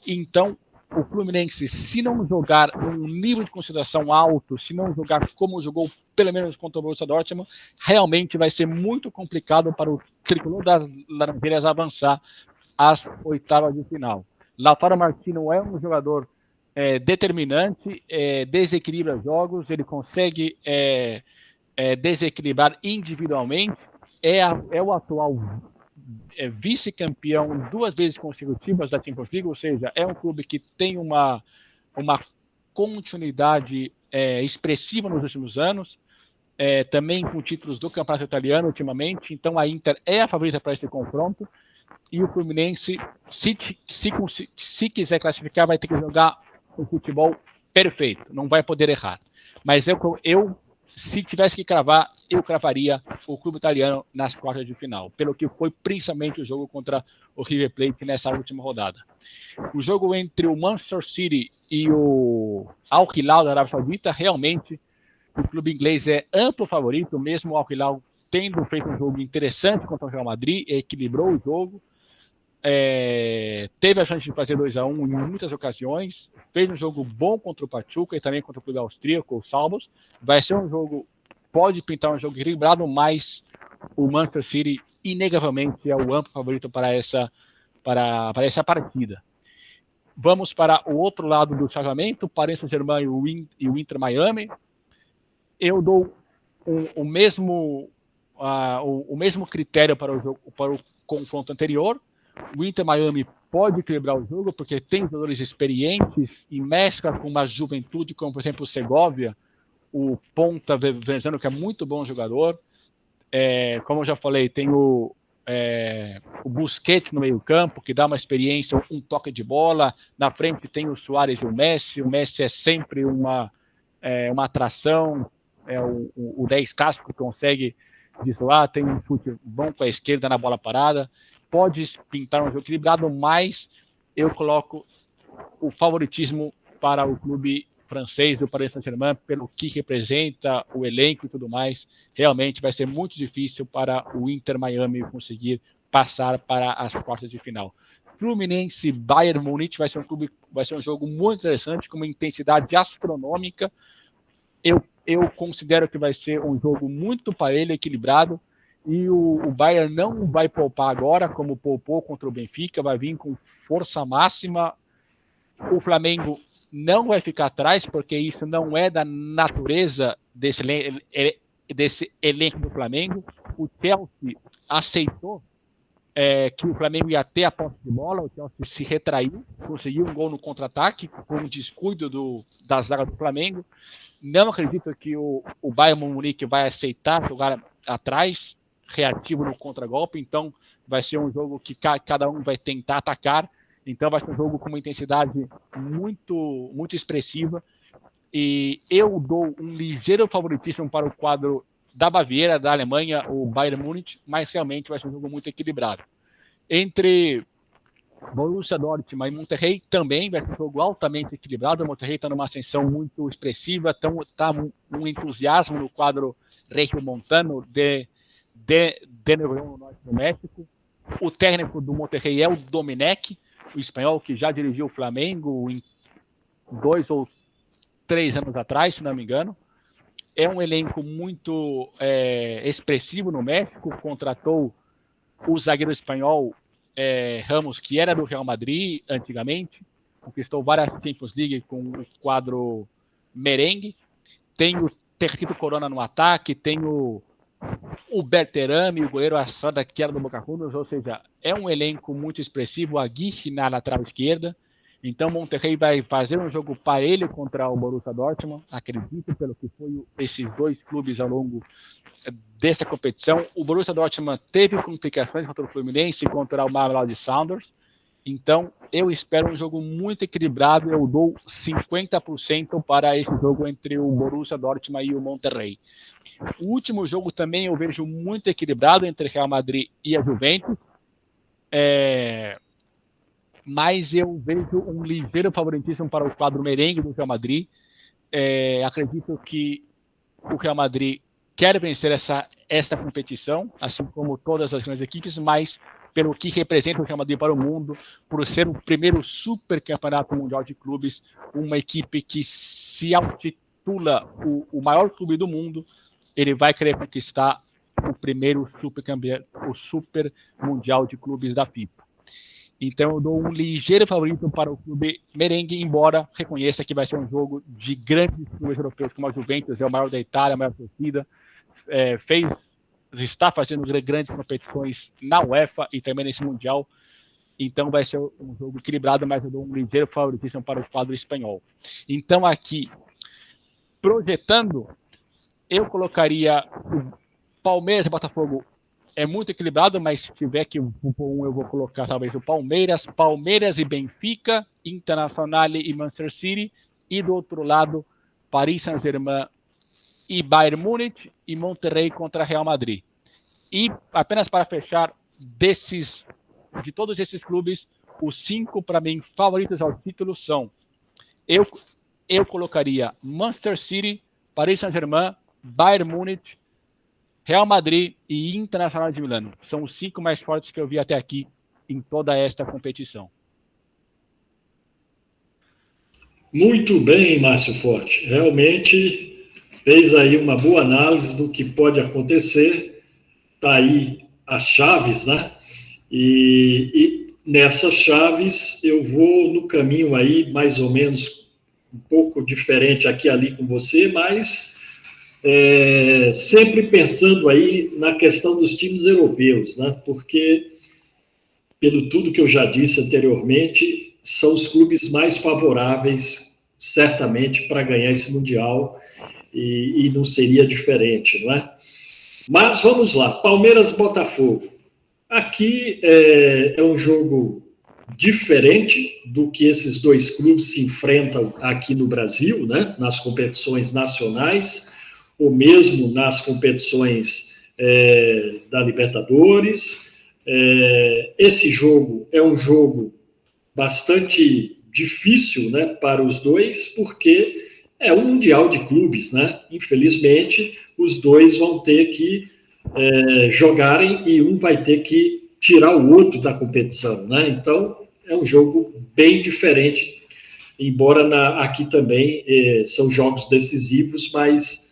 Então o Fluminense, se não jogar um nível de consideração alto, se não jogar como jogou pelo menos contra o Borussia Dortmund, realmente vai ser muito complicado para o tricolor das Laranjeiras avançar às oitavas de final. Lautaro Martino é um jogador determinante, desequilibra jogos, ele consegue desequilibrar individualmente, é o atual vice-campeão 2 vezes consecutivas da Champions League, ou seja, é um clube que tem uma continuidade expressiva nos últimos anos, também com títulos do Campeonato Italiano ultimamente, então a Inter é a favorita para esse confronto, e o Fluminense, se quiser classificar, vai ter que jogar um futebol perfeito, não vai poder errar. Mas eu se tivesse que cravar, eu cravaria o clube italiano nas quartas de final, pelo que foi principalmente o jogo contra o River Plate nessa última rodada. O jogo entre o Manchester City e o Al Hilal da Arábia Saudita, realmente o clube inglês é amplo favorito, mesmo o Al Hilal tendo feito um jogo interessante contra o Real Madrid, equilibrou o jogo. teve a chance de fazer 2-1 em muitas ocasiões, fez um jogo bom contra o Pachuca e também contra o clube austríaco, o Salzburg. Vai ser um jogo, pode pintar um jogo equilibrado, mas o Manchester City inegavelmente é o amplo favorito para essa partida. Vamos para o outro lado do chaveamento, Paris Saint-Germain e o Inter Miami. Eu dou o mesmo critério para o jogo, para o confronto anterior. O Inter Miami pode equilibrar o jogo, porque tem jogadores experientes e mescla com uma juventude, como por exemplo o Segovia, o ponta venezuelano, que é muito bom jogador. Como eu já falei, tem o Busquets no meio campo, que dá uma experiência, um toque de bola. Na frente tem o Suárez e o Messi. O Messi é sempre uma atração, o 10 casco que consegue dessoar, tem um chute bom com a esquerda na bola parada. Pode pintar um jogo equilibrado, mas eu coloco o favoritismo para o clube francês do Paris Saint-Germain, pelo que representa o elenco e tudo mais. Realmente vai ser muito difícil para o Inter Miami conseguir passar para as quartas de final. Fluminense Bayern Munique vai ser um jogo muito interessante, com uma intensidade astronômica. Eu considero que vai ser um jogo muito parelho, equilibrado, e o Bayern não vai poupar agora, como poupou contra o Benfica, vai vir com força máxima. O Flamengo não vai ficar atrás, porque isso não é da natureza desse elenco do Flamengo. O Chelsea aceitou que o Flamengo ia ter a posse de bola, o Chelsea se retraiu, conseguiu um gol no contra-ataque, com um descuido da zaga do Flamengo. Não acredito que o Bayern Munique vai aceitar jogar atrás, reativo no contragolpe, então vai ser um jogo que cada um vai tentar atacar, então vai ser um jogo com uma intensidade muito, muito expressiva, e eu dou um ligeiro favoritismo para o quadro da Baviera, da Alemanha, o Bayern Munique, mas realmente vai ser um jogo muito equilibrado. Entre Borussia Dortmund e Monterrey também vai ser um jogo altamente equilibrado. O Monterrey está numa ascensão muito expressiva, está um entusiasmo no quadro regiomontano de Nuevo León, no norte do México. O técnico do Monterrey é o Domenech, o espanhol que já dirigiu o Flamengo em 2 ou 3 anos atrás, se não me engano. É um elenco muito expressivo no México, contratou o zagueiro espanhol Ramos, que era do Real Madrid antigamente, conquistou várias Champions League com o quadro merengue. Tem o Tecito Corona no ataque, tem o Berterame, o goleiro Assada, que era do Boca Juniors, ou seja, é um elenco muito expressivo. A Aguirre na lateral esquerda. Então, Monterrey vai fazer um jogo parelho contra o Borussia Dortmund, acredito, pelo que foi esses dois clubes ao longo dessa competição. O Borussia Dortmund teve complicações contra o Fluminense e contra o Mamelodi Sundowns. Então, eu espero um jogo muito equilibrado. Eu dou 50% para esse jogo entre o Borussia Dortmund e o Monterrey. O último jogo também eu vejo muito equilibrado entre Real Madrid e a Juventus. Mas eu vejo um ligeiro favoritismo para o quadro merengue do Real Madrid. Acredito que o Real Madrid quer vencer essa competição, assim como todas as grandes equipes, mas pelo que representa o Real Madrid para o mundo, por ser o primeiro super campeonato mundial de clubes, uma equipe que se intitula o maior clube do mundo, ele vai querer conquistar o primeiro o super mundial de clubes da FIFA. Então eu dou um ligeiro favorito para o clube merengue, embora reconheça que vai ser um jogo de grandes clubes europeus, como a Juventus, é o maior da Itália, a maior torcida, está fazendo grandes competições na UEFA e também nesse Mundial. Então vai ser um jogo equilibrado, mas eu dou um ligeiro favoritismo para o quadro espanhol. Então aqui, projetando, eu colocaria o Palmeiras e Botafogo. É muito equilibrado, mas se tiver que eu vou colocar talvez o Palmeiras e Benfica, Internacional e Manchester City, e do outro lado, Paris Saint-Germain e Bayern Munique, e Monterrey contra Real Madrid. E apenas para fechar, de todos esses clubes, os 5 para mim favoritos ao título são: eu colocaria Manchester City, Paris Saint-Germain, Bayern Munique, Real Madrid e Internacional de Milano. São os 5 mais fortes que eu vi até aqui em toda esta competição. Muito bem, Márcio Forte. Realmente fez aí uma boa análise do que pode acontecer. Está aí as chaves, né? E nessas chaves eu vou no caminho aí, mais ou menos um pouco diferente aqui e ali com você, mas sempre pensando aí na questão dos times europeus, né? Porque, pelo tudo que eu já disse anteriormente, são os clubes mais favoráveis, certamente, para ganhar esse Mundial, e não seria diferente, não é? Mas vamos lá, Palmeiras-Botafogo. Aqui é um jogo diferente do que esses dois clubes se enfrentam aqui no Brasil, né? Nas competições nacionais, ou mesmo nas competições da Libertadores. Esse jogo é um jogo bastante difícil, né, para os dois, porque é um Mundial de Clubes, né? Infelizmente, os dois vão ter que jogarem e um vai ter que tirar o outro da competição, né? Então, é um jogo bem diferente, embora aqui também são jogos decisivos, mas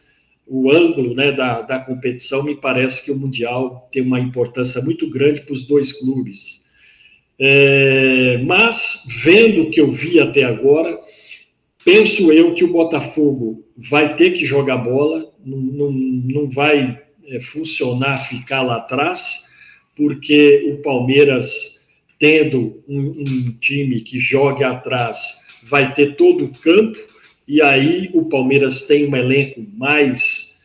o ângulo, né, da competição, me parece que o Mundial tem uma importância muito grande para os dois clubes. Mas, vendo o que eu vi até agora, penso eu que o Botafogo vai ter que jogar bola, não vai funcionar ficar lá atrás, porque o Palmeiras, tendo um time que jogue atrás, vai ter todo o campo, e aí o Palmeiras tem um elenco mais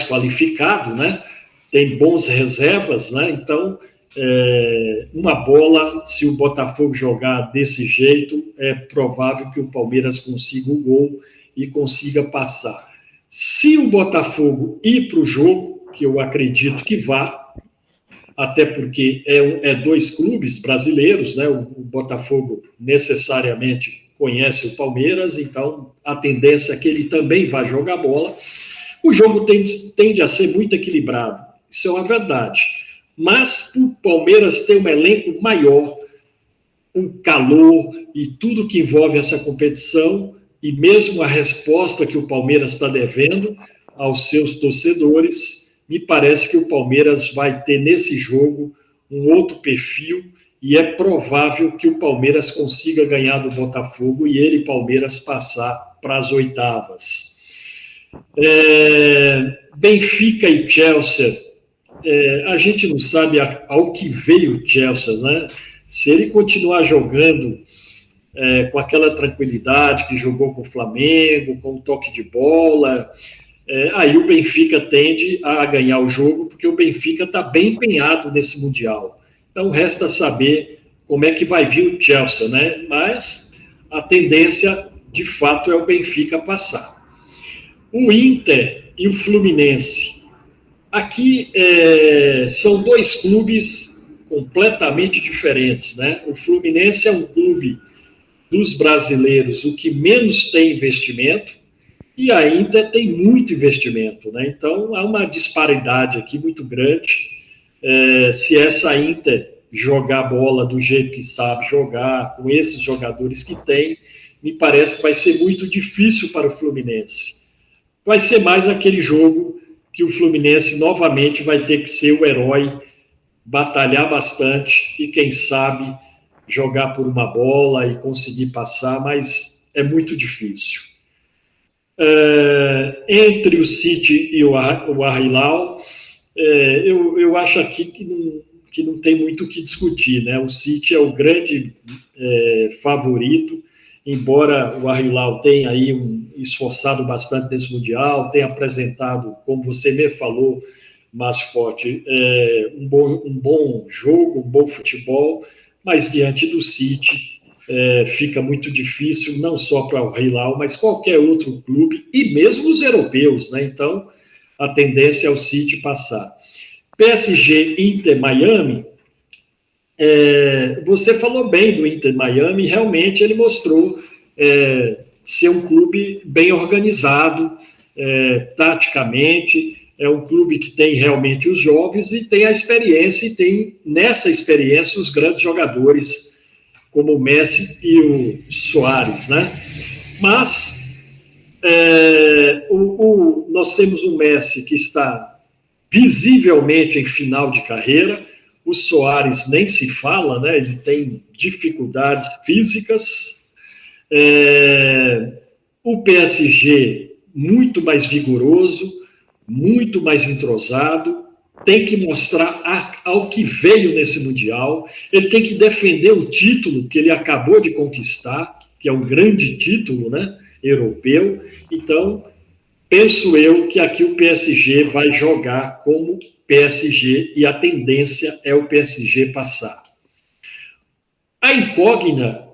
qualificado, né? Tem bons reservas, né? Então, uma bola, se o Botafogo jogar desse jeito, é provável que o Palmeiras consiga o gol e consiga passar. Se o Botafogo ir para o jogo, que eu acredito que vá, até porque é dois clubes brasileiros, né? O Botafogo necessariamente conhece o Palmeiras, então a tendência é que ele também vai jogar bola. O jogo tende a ser muito equilibrado, isso é uma verdade. Mas o Palmeiras tem um elenco maior, um calor e tudo que envolve essa competição, e mesmo a resposta que o Palmeiras está devendo aos seus torcedores, me parece que o Palmeiras vai ter nesse jogo um outro perfil, e é provável que o Palmeiras consiga ganhar do Botafogo e ele, Palmeiras, passar para as oitavas. Benfica e Chelsea, a gente não sabe ao que veio o Chelsea, né? Se ele continuar jogando com aquela tranquilidade que jogou com o Flamengo, com o toque de bola, aí o Benfica tende a ganhar o jogo, porque o Benfica está bem empenhado nesse Mundial. Então, resta saber como é que vai vir o Chelsea, né? Mas a tendência, de fato, é o Benfica passar. O Inter e o Fluminense. Aqui são dois clubes completamente diferentes, né? O Fluminense é um clube dos brasileiros o que menos tem investimento, e a Inter tem muito investimento, né? Então há uma disparidade aqui muito grande. Se essa Inter jogar bola do jeito que sabe jogar, com esses jogadores que tem, me parece que vai ser muito difícil para o Fluminense. Vai ser mais aquele jogo que o Fluminense novamente vai ter que ser o herói, batalhar bastante e, quem sabe, jogar por uma bola e conseguir passar, mas é muito difícil. Entre o City e o Al-Hilal, eu acho aqui que não tem muito o que discutir, né? O City é o grande favorito, embora o Al-Hilal tenha aí esforçado bastante nesse Mundial, tenha apresentado, como você me falou, mais forte, um bom jogo, um bom futebol, mas diante do City fica muito difícil, não só para o Al-Hilal, mas qualquer outro clube, e mesmo os europeus, né? Então, a tendência é o City passar. PSG, Inter, Miami, você falou bem do Inter Miami, realmente ele mostrou ser um clube bem organizado, taticamente, é um clube que tem realmente os jovens e tem a experiência, e tem nessa experiência os grandes jogadores, como o Messi e o Suárez, né? Mas nós temos um Messi que está visivelmente em final de carreira, o Suárez nem se fala, né? Ele tem dificuldades físicas, o PSG muito mais vigoroso, muito mais entrosado, tem que mostrar ao que veio nesse Mundial, ele tem que defender o título que ele acabou de conquistar, que é um grande título, né, europeu. Então, penso eu que aqui o PSG vai jogar como PSG e a tendência é o PSG passar. A incógnita,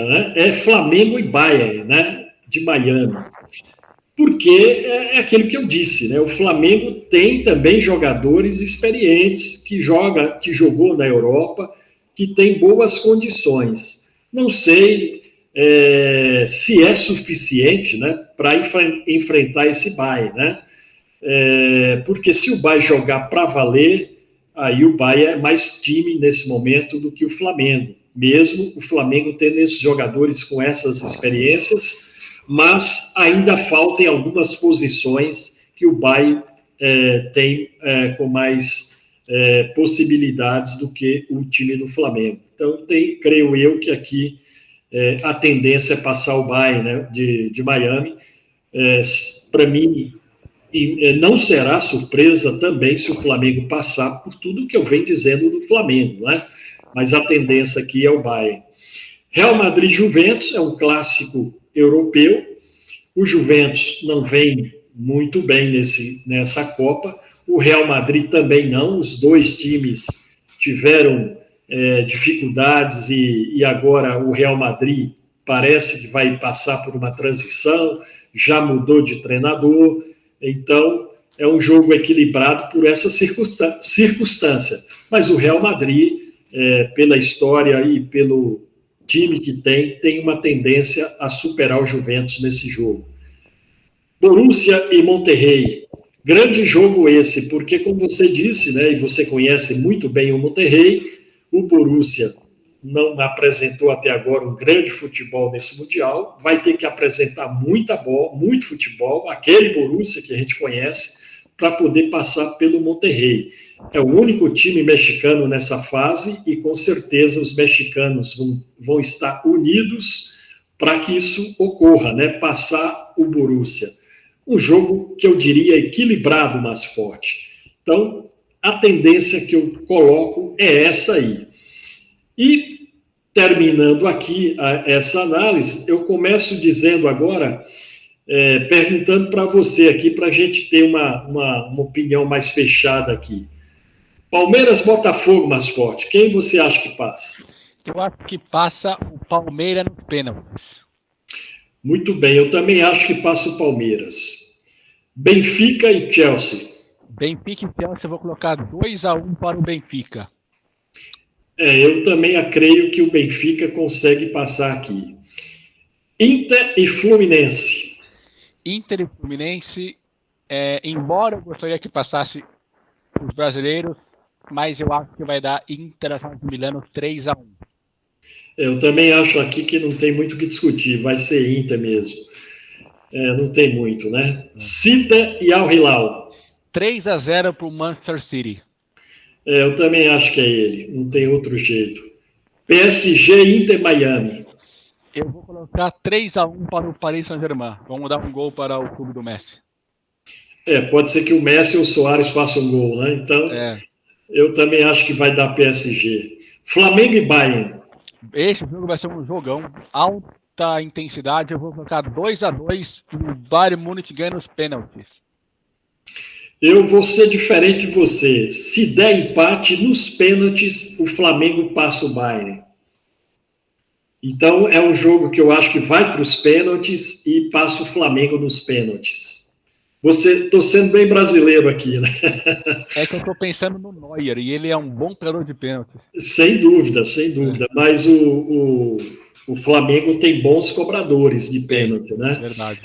né, é Flamengo e Bayern, né, de Miami. Porque é aquilo que eu disse, né? O Flamengo tem também jogadores experientes que jogou na Europa, que tem boas condições. Não sei se é suficiente, né, para enfrentar esse Bayern, né? Porque se o Bayern jogar para valer, aí o Bayern é mais time nesse momento do que o Flamengo. Mesmo o Flamengo tendo esses jogadores com essas experiências, mas ainda faltam algumas posições que o Bayern tem com mais possibilidades do que o time do Flamengo. Então, creio eu que aqui a tendência é passar o Bayern, né, de Miami. Para mim, não será surpresa também se o Flamengo passar por tudo que eu venho dizendo do Flamengo, né? Mas a tendência aqui é o Bayern. Real Madrid e Juventus é um clássico europeu. O Juventus não vem muito bem nessa Copa. O Real Madrid também não. Os dois times tiveram dificuldades e agora o Real Madrid parece que vai passar por uma transição, já mudou de treinador. Então, é um jogo equilibrado por essa circunstância. Mas o Real Madrid, pela história e pelo time que tem uma tendência a superar o Juventus nesse jogo. Borussia e Monterrey. Grande jogo esse, porque, como você disse, né, e você conhece muito bem o Monterrey, o Borussia não apresentou até agora um grande futebol nesse Mundial, vai ter que apresentar muita bola, muito futebol, aquele Borussia que a gente conhece, para poder passar pelo Monterrey. É o único time mexicano nessa fase e, com certeza, os mexicanos vão estar unidos para que isso ocorra, né? Passar o Borussia. Um jogo que eu diria equilibrado, mas forte. Então, a tendência que eu coloco é essa aí. E, terminando aqui essa análise, eu começo dizendo agora, perguntando para você aqui, para a gente ter uma opinião mais fechada aqui. Palmeiras, Botafogo mais forte. Quem você acha que passa? Eu acho que passa o Palmeiras no pênalti. Muito bem, eu também acho que passa o Palmeiras. Benfica e Chelsea. Benfica e Chelsea, eu vou colocar 2-1 para o Benfica. Eu também creio que o Benfica consegue passar aqui. Inter e Fluminense. Inter e Fluminense, embora eu gostaria que passasse os brasileiros, mas eu acho que vai dar Internacional de Milano 3-1. Eu também acho aqui que não tem muito o que discutir, vai ser Inter mesmo. Não tem muito, né? City e Al Hilal. 3-0 para o Manchester City. Eu também acho que é ele, não tem outro jeito. PSG, Inter, Miami. Eu vou colocar 3-1 para o Paris Saint-Germain. Vamos dar um gol para o clube do Messi. Pode ser que o Messi ou o Suárez façam um gol, né? Então, eu também acho que vai dar PSG. Flamengo e Bayern. Esse jogo vai ser um jogão, alta intensidade. Eu vou colocar 2-2 e o Bayern Munique ganha nos pênaltis. Eu vou ser diferente de você. Se der empate nos pênaltis, o Flamengo passa o Bayern. Então, é um jogo que eu acho que vai para os pênaltis e passa o Flamengo nos pênaltis. Estou sendo bem brasileiro aqui, né? É que eu estou pensando no Neuer, e ele é um bom pegador de pênaltis. Sem dúvida, sem dúvida. Mas o Flamengo tem bons cobradores de pênalti, né? Verdade.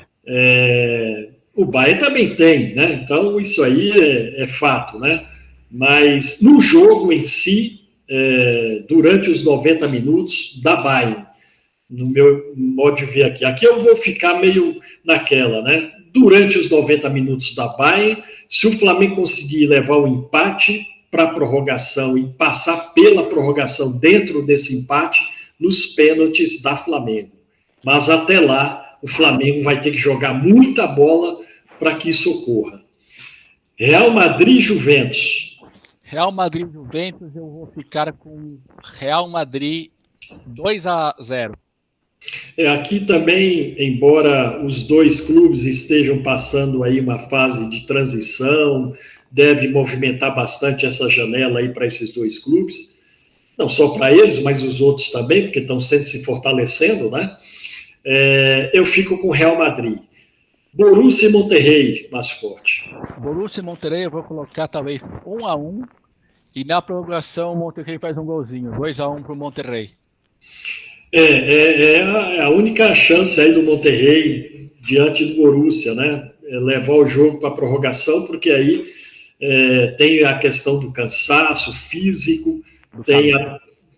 O Bayern também tem, né? Então isso aí é fato, né? Mas no jogo em si, durante os 90 minutos da Bayern, no meu modo de ver aqui eu vou ficar meio naquela, né? Durante os 90 minutos da Bayern, se o Flamengo conseguir levar o empate para a prorrogação e passar pela prorrogação dentro desse empate, nos pênaltis da Flamengo. Mas até lá, o Flamengo vai ter que jogar muita bola para que isso ocorra. Real Madrid e Juventus. Real Madrid e Juventus, eu vou ficar com Real Madrid 2-0. Aqui também, embora os dois clubes estejam passando aí uma fase de transição, deve movimentar bastante essa janela aí para esses dois clubes, não só para eles, mas os outros também, porque estão sempre se fortalecendo, né? Eu fico com o Real Madrid. Borussia e Monterrey, mais forte. Borussia e Monterrey, eu vou colocar talvez 1-1, e na prorrogação o Monterrey faz um golzinho, 2-1 para o Monterrey. É a única chance aí do Monterrey diante do Borussia, né? Levar o jogo para a prorrogação, porque aí tem a questão do cansaço físico,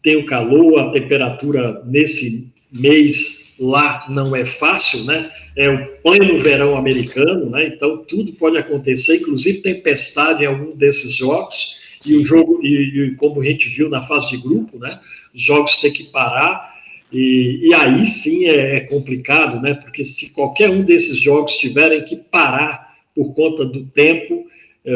tem o calor, a temperatura nesse mês lá não é fácil, né? É o pleno verão americano, né? Então tudo pode acontecer, inclusive tempestade em algum desses jogos. Sim. E o jogo, e como a gente viu na fase de grupo, né? Os jogos têm que parar. E aí sim é complicado, né? Porque se qualquer um desses jogos tiverem que parar por conta do tempo,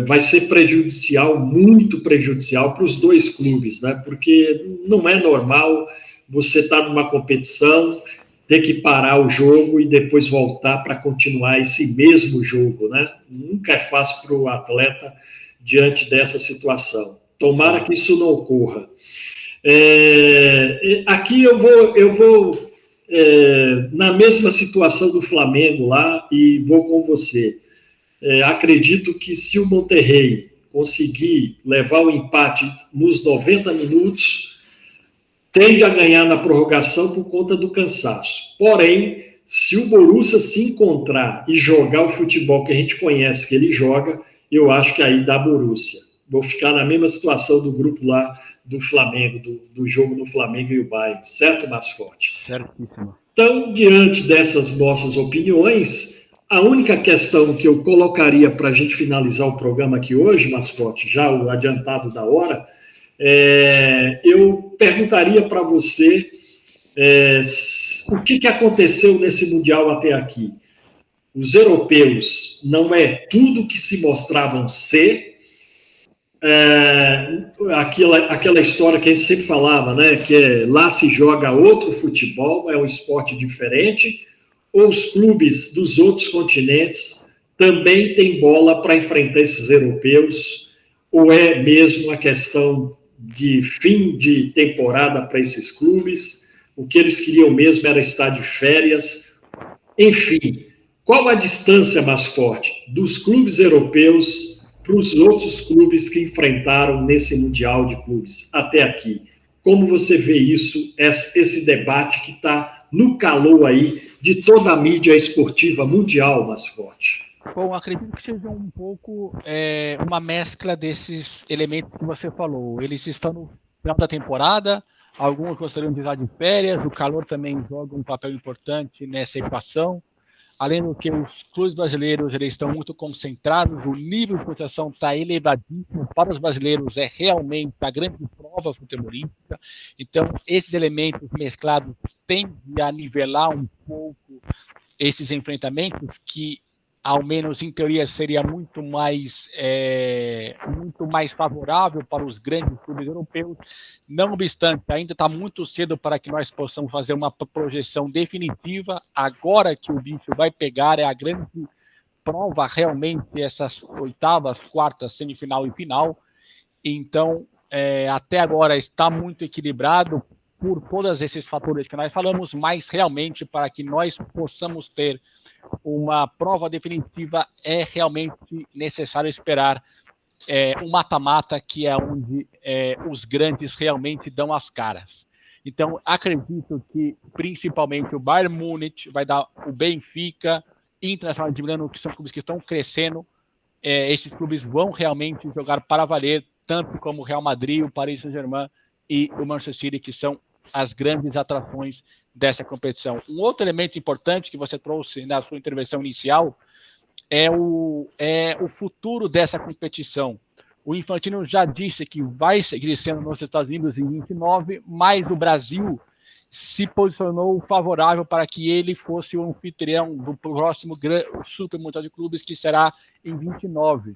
vai ser prejudicial, muito prejudicial para os dois clubes, né? Porque não é normal você estar numa competição, ter que parar o jogo e depois voltar para continuar esse mesmo jogo, né? Nunca é fácil para o atleta diante dessa situação. Tomara que isso não ocorra. Aqui eu vou na mesma situação do Flamengo lá e vou com você. Acredito que se o Monterrey conseguir levar o empate nos 90 minutos, tende a ganhar na prorrogação por conta do cansaço. Porém, se o Borussia se encontrar e jogar o futebol que a gente conhece que ele joga, eu acho que aí dá Borussia. Vou ficar na mesma situação do grupo lá do Flamengo, do jogo do Flamengo e o Bayern, certo, Masforte? Certíssimo. Então, diante dessas nossas opiniões, a única questão que eu colocaria para a gente finalizar o programa aqui hoje, Masforte, já o adiantado da hora, eu perguntaria para você o que aconteceu nesse Mundial até aqui. Os europeus não é tudo que se mostravam ser, aquela história que a gente sempre falava, né, que lá se joga outro futebol, é um esporte diferente, ou os clubes dos outros continentes também têm bola para enfrentar esses europeus, ou é mesmo a questão de fim de temporada para esses clubes, o que eles queriam mesmo era estar de férias, enfim, qual a distância mais forte dos clubes europeus para os outros clubes que enfrentaram nesse Mundial de Clubes até aqui? Como você vê isso, esse debate que está no calor aí de toda a mídia esportiva mundial, mais forte? Bom, acredito que seja um pouco uma mescla desses elementos que você falou. Eles estão no final da temporada, alguns gostariam de estar de férias, o calor também joga um papel importante nessa equação. Além do que os clubes brasileiros eles estão muito concentrados, o nível de proteção está elevadíssimo. Para os brasileiros é realmente a grande prova futebolística. Então, esses elementos mesclados tendem a nivelar um pouco esses enfrentamentos que, ao menos em teoria, seria muito mais favorável para os grandes clubes europeus. Não obstante, ainda está muito cedo para que nós possamos fazer uma projeção definitiva. Agora que o bicho vai pegar, é a grande prova realmente, essas oitavas, quartas, semifinal e final. Então, até agora está muito equilibrado por todos esses fatores que nós falamos, mas realmente para que nós possamos ter uma prova definitiva é realmente necessário esperar um mata-mata, que é onde os grandes realmente dão as caras. Então, acredito que principalmente o Bayern Munich vai dar o Benfica Internacional de Milano, que são clubes que estão crescendo. Esses clubes vão realmente jogar para valer, tanto como o Real Madrid, o Paris Saint-Germain e o Manchester City, que são as grandes atrações dessa competição. Um outro elemento importante que você trouxe na sua intervenção inicial é o futuro dessa competição. O Infantino já disse que vai seguir sendo nos Estados Unidos em 29, mas o Brasil se posicionou favorável para que ele fosse o anfitrião do próximo Super Mundial de Clubes, que será em 29.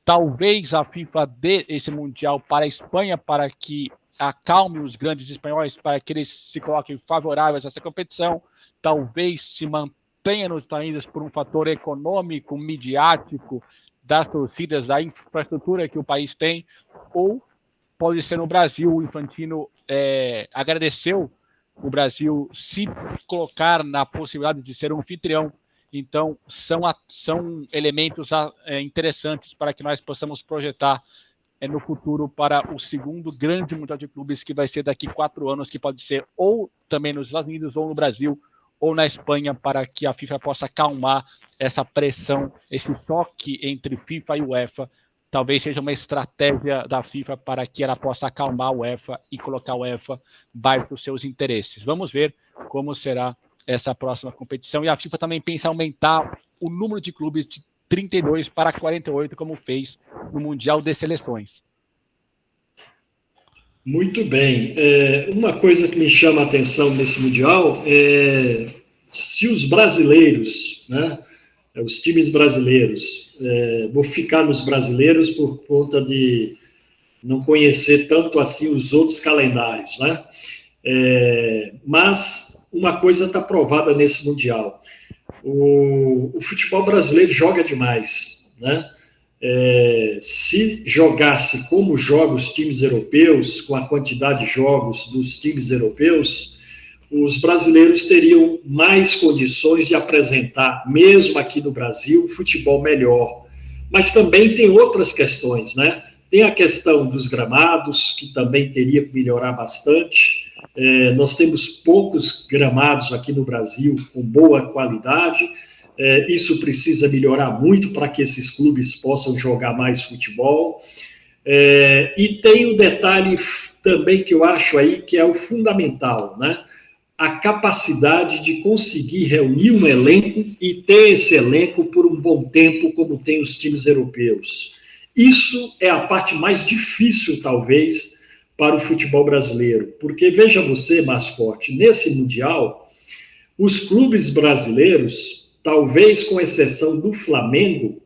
Talvez a FIFA dê esse Mundial para a Espanha, para que acalme os grandes espanhóis, para que eles se coloquem favoráveis a essa competição. Talvez se mantenha nos Estados Unidos por um fator econômico, midiático, das torcidas, da infraestrutura que o país tem, ou pode ser no Brasil. O Infantino agradeceu o Brasil se colocar na possibilidade de ser um anfitrião. Então, são elementos interessantes para que nós possamos projetar no futuro para o segundo grande Mundial de Clubes, que vai ser daqui 4 anos, que pode ser ou também nos Estados Unidos, ou no Brasil, ou na Espanha, para que a FIFA possa acalmar essa pressão, esse choque entre FIFA e UEFA. Talvez seja uma estratégia da FIFA para que ela possa acalmar a UEFA e colocar a UEFA baixo dos seus interesses. Vamos ver como será essa próxima competição. E a FIFA também pensa em aumentar o número de clubes de 32 para 48, como fez no Mundial de Seleções. Muito bem. Uma coisa que me chama a atenção nesse Mundial é se os brasileiros, né, os times brasileiros, vou ficar nos brasileiros por conta de não conhecer tanto assim os outros calendários, né? Mas uma coisa está provada nesse Mundial. O futebol brasileiro joga demais, né? Se jogasse como jogam os times europeus, com a quantidade de jogos dos times europeus, os brasileiros teriam mais condições de apresentar, mesmo aqui no Brasil, um futebol melhor. Mas também tem outras questões, né? Tem a questão dos gramados, que também teria que melhorar bastante. Nós temos poucos gramados aqui no Brasil com boa qualidade. Isso precisa melhorar muito para que esses clubes possam jogar mais futebol. E tem um detalhe também que eu acho aí que é o fundamental, né? A capacidade de conseguir reunir um elenco e ter esse elenco por um bom tempo, como tem os times europeus. Isso é a parte mais difícil, talvez, para o futebol brasileiro. Porque, veja você, Masforte, nesse Mundial, os clubes brasileiros, talvez com exceção do Flamengo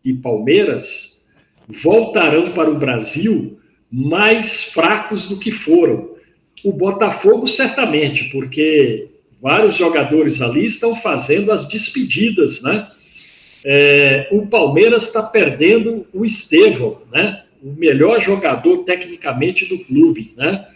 e Palmeiras, voltarão para o Brasil mais fracos do que foram. O Botafogo, certamente, porque vários jogadores ali estão fazendo as despedidas, né? O Palmeiras está perdendo o Estevão, né? O melhor jogador tecnicamente do clube, né?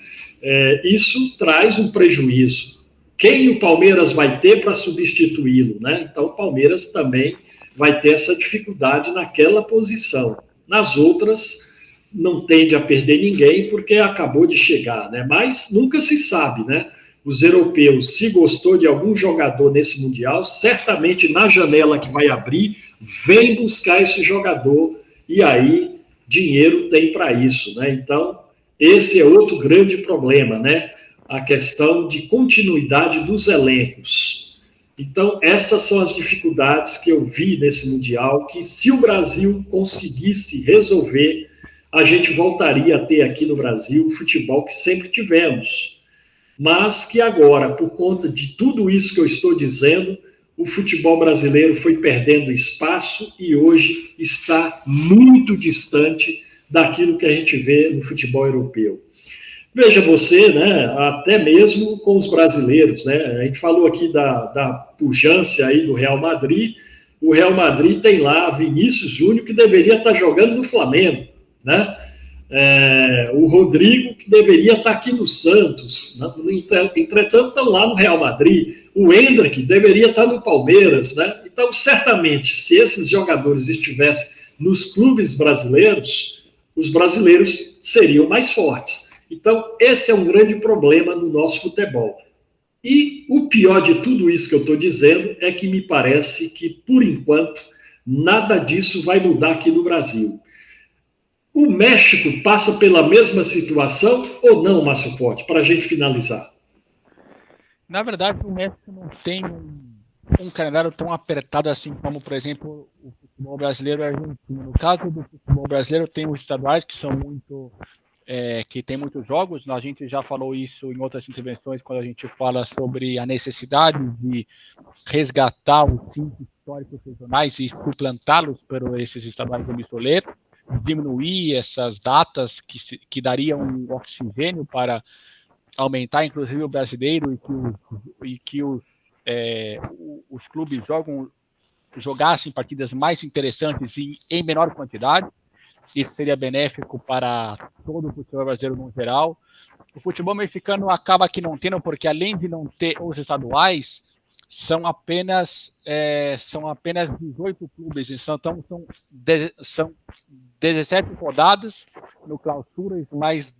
Isso traz um prejuízo. Quem o Palmeiras vai ter para substituí-lo, né? Então o Palmeiras também vai ter essa dificuldade naquela posição. Nas outras, não tende a perder ninguém porque acabou de chegar, né? Mas nunca se sabe, né? Os europeus, se gostou de algum jogador nesse Mundial, certamente na janela que vai abrir, vem buscar esse jogador e aí dinheiro tem para isso, né? Então, esse é outro grande problema, né? A questão de continuidade dos elencos. Então, essas são as dificuldades que eu vi nesse Mundial, que se o Brasil conseguisse resolver, a gente voltaria a ter aqui no Brasil o futebol que sempre tivemos. Mas que agora, por conta de tudo isso que eu estou dizendo, o futebol brasileiro foi perdendo espaço e hoje está muito distante daquilo que a gente vê no futebol europeu. Veja você, né, até mesmo com os brasileiros, né, a gente falou aqui da pujança aí do Real Madrid. O Real Madrid tem lá Vinícius Júnior, que deveria estar jogando no Flamengo, né? O Rodrigo, que deveria estar aqui no Santos, né? Entretanto estão lá no Real Madrid. O Endrick deveria estar no Palmeiras, né? Então, certamente, se esses jogadores estivessem nos clubes brasileiros, os brasileiros seriam mais fortes. Então, esse é um grande problema no nosso futebol. E o pior de tudo isso que eu estou dizendo é que me parece que, por enquanto, nada disso vai mudar aqui no Brasil. O México passa pela mesma situação ou não, Márcio Forte, para a gente finalizar? Na verdade, o México não tem um calendário tão apertado assim como, por exemplo, o futebol brasileiro e argentino. No caso do futebol brasileiro, tem os estaduais que são que tem muitos jogos. A gente já falou isso em outras intervenções, quando a gente fala sobre a necessidade de resgatar os 5 históricos regionais e suplantá-los por esses estaduais obsoletos, diminuir essas datas que dariam um oxigênio para aumentar, inclusive, o brasileiro e que os clubes jogassem partidas mais interessantes em menor quantidade. Isso seria benéfico para todo o futebol brasileiro no geral. O futebol mexicano acaba que não tendo, porque além de não ter os estaduais, são apenas 18 clubes, são 17 rodadas no clausura, mais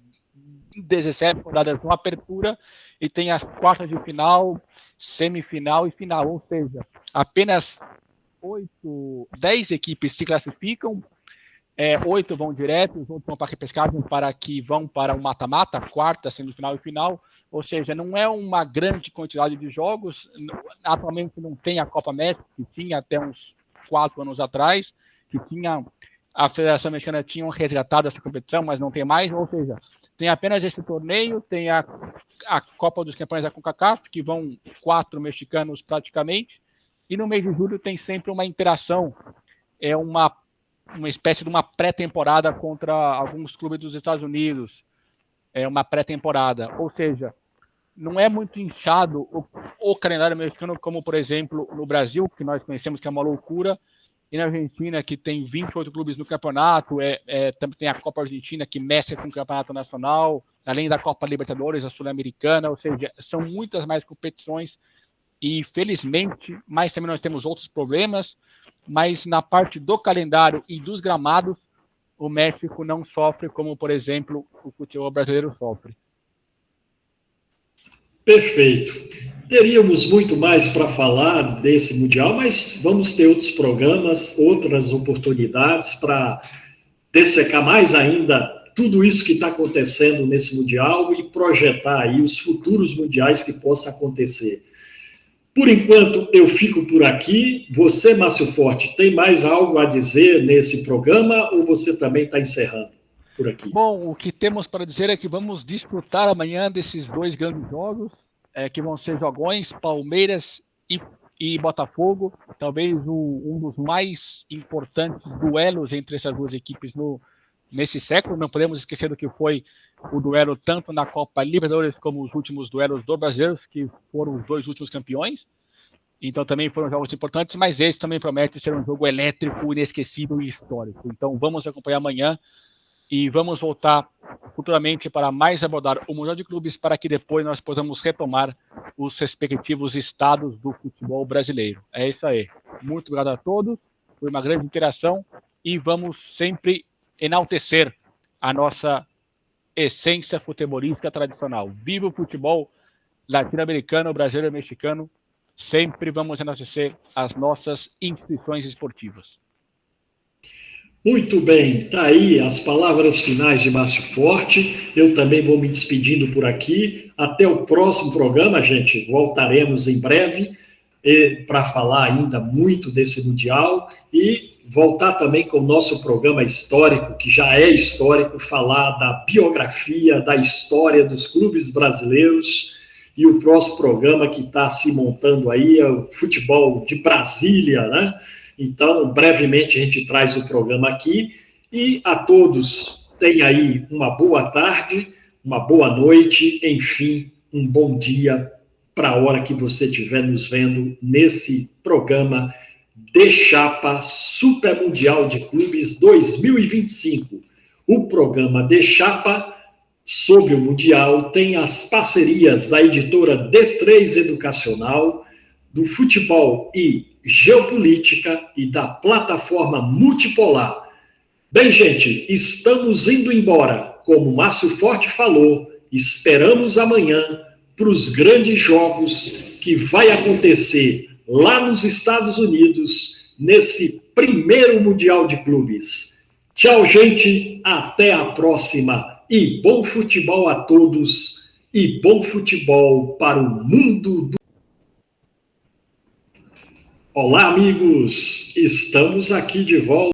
17 rodadas no apertura, e tem as quartas de final, semifinal e final, ou seja, apenas 10 equipes se classificam, 8 vão direto, os outros vão para a repescagem vão para o mata-mata, quarta, semifinal e final, ou seja, não é uma grande quantidade de jogos. Atualmente não tem a Copa México, que tinha até uns 4 anos atrás, a Federação Mexicana tinha resgatado essa competição, mas não tem mais, ou seja, tem apenas esse torneio, tem a Copa dos Campeões da CONCACAF, que vão 4 mexicanos praticamente, e no mês de julho tem sempre uma interação, uma espécie de uma pré-temporada contra alguns clubes dos Estados Unidos, uma pré-temporada, ou seja, não é muito inchado o calendário mexicano, como, por exemplo, no Brasil, que nós conhecemos que é uma loucura, e na Argentina, que tem 28 clubes no campeonato, também tem a Copa Argentina, que mescla com o campeonato nacional, além da Copa Libertadores, a Sul-Americana, ou seja, são muitas mais competições, e felizmente, mas também nós temos outros problemas, mas na parte do calendário e dos gramados, o México não sofre como, por exemplo, o futebol brasileiro sofre. Perfeito. Teríamos muito mais para falar desse Mundial, mas vamos ter outros programas, outras oportunidades para dessecar mais ainda tudo isso que está acontecendo nesse Mundial e projetar aí os futuros mundiais que possam acontecer. Por enquanto, eu fico por aqui. Você, Márcio Forte, tem mais algo a dizer nesse programa ou você também está encerrando por aqui? Bom, o que temos para dizer é que vamos desfrutar amanhã desses 2 grandes jogos, que vão ser jogões, Palmeiras e Botafogo, talvez um dos mais importantes duelos entre essas duas equipes nesse século. Não podemos esquecer do que foi o duelo tanto na Copa Libertadores como os últimos duelos do Brasileiro, que foram os 2 últimos campeões. Então também foram jogos importantes, mas esse também promete ser um jogo elétrico, inesquecível e histórico. Então vamos acompanhar amanhã e vamos voltar futuramente para mais abordar o Mundial de Clubes, para que depois nós possamos retomar os respectivos estados do futebol brasileiro. É isso aí. Muito obrigado a todos, foi uma grande interação e vamos sempre enaltecer a nossa essência futebolística tradicional. Viva o futebol latino-americano, brasileiro e mexicano. Sempre vamos enaltecer as nossas instituições esportivas. Muito bem, tá aí as palavras finais de Márcio Forte. Eu também vou me despedindo por aqui. Até o próximo programa, gente. Voltaremos em breve para falar ainda muito desse Mundial e voltar também com o nosso programa histórico, que já é histórico, falar da biografia, da história dos clubes brasileiros. E o próximo programa que está se montando aí é o futebol de Brasília, né? Então, brevemente a gente traz o programa aqui e a todos tenham aí uma boa tarde, uma boa noite, enfim, um bom dia para a hora que você estiver nos vendo nesse programa De Chapa Super Mundial de Clubes 2025. O programa De Chapa sobre o Mundial tem as parcerias da editora D3 Educacional, do Futebol e Geopolítica e da plataforma Multipolar. Bem, gente, estamos indo embora. Como o Márcio Forte falou, esperamos amanhã para os grandes jogos que vai acontecer lá nos Estados Unidos, nesse primeiro Mundial de Clubes. Tchau, gente, até a próxima, e bom futebol a todos, e bom futebol para o mundo do... Olá, amigos, estamos aqui de volta.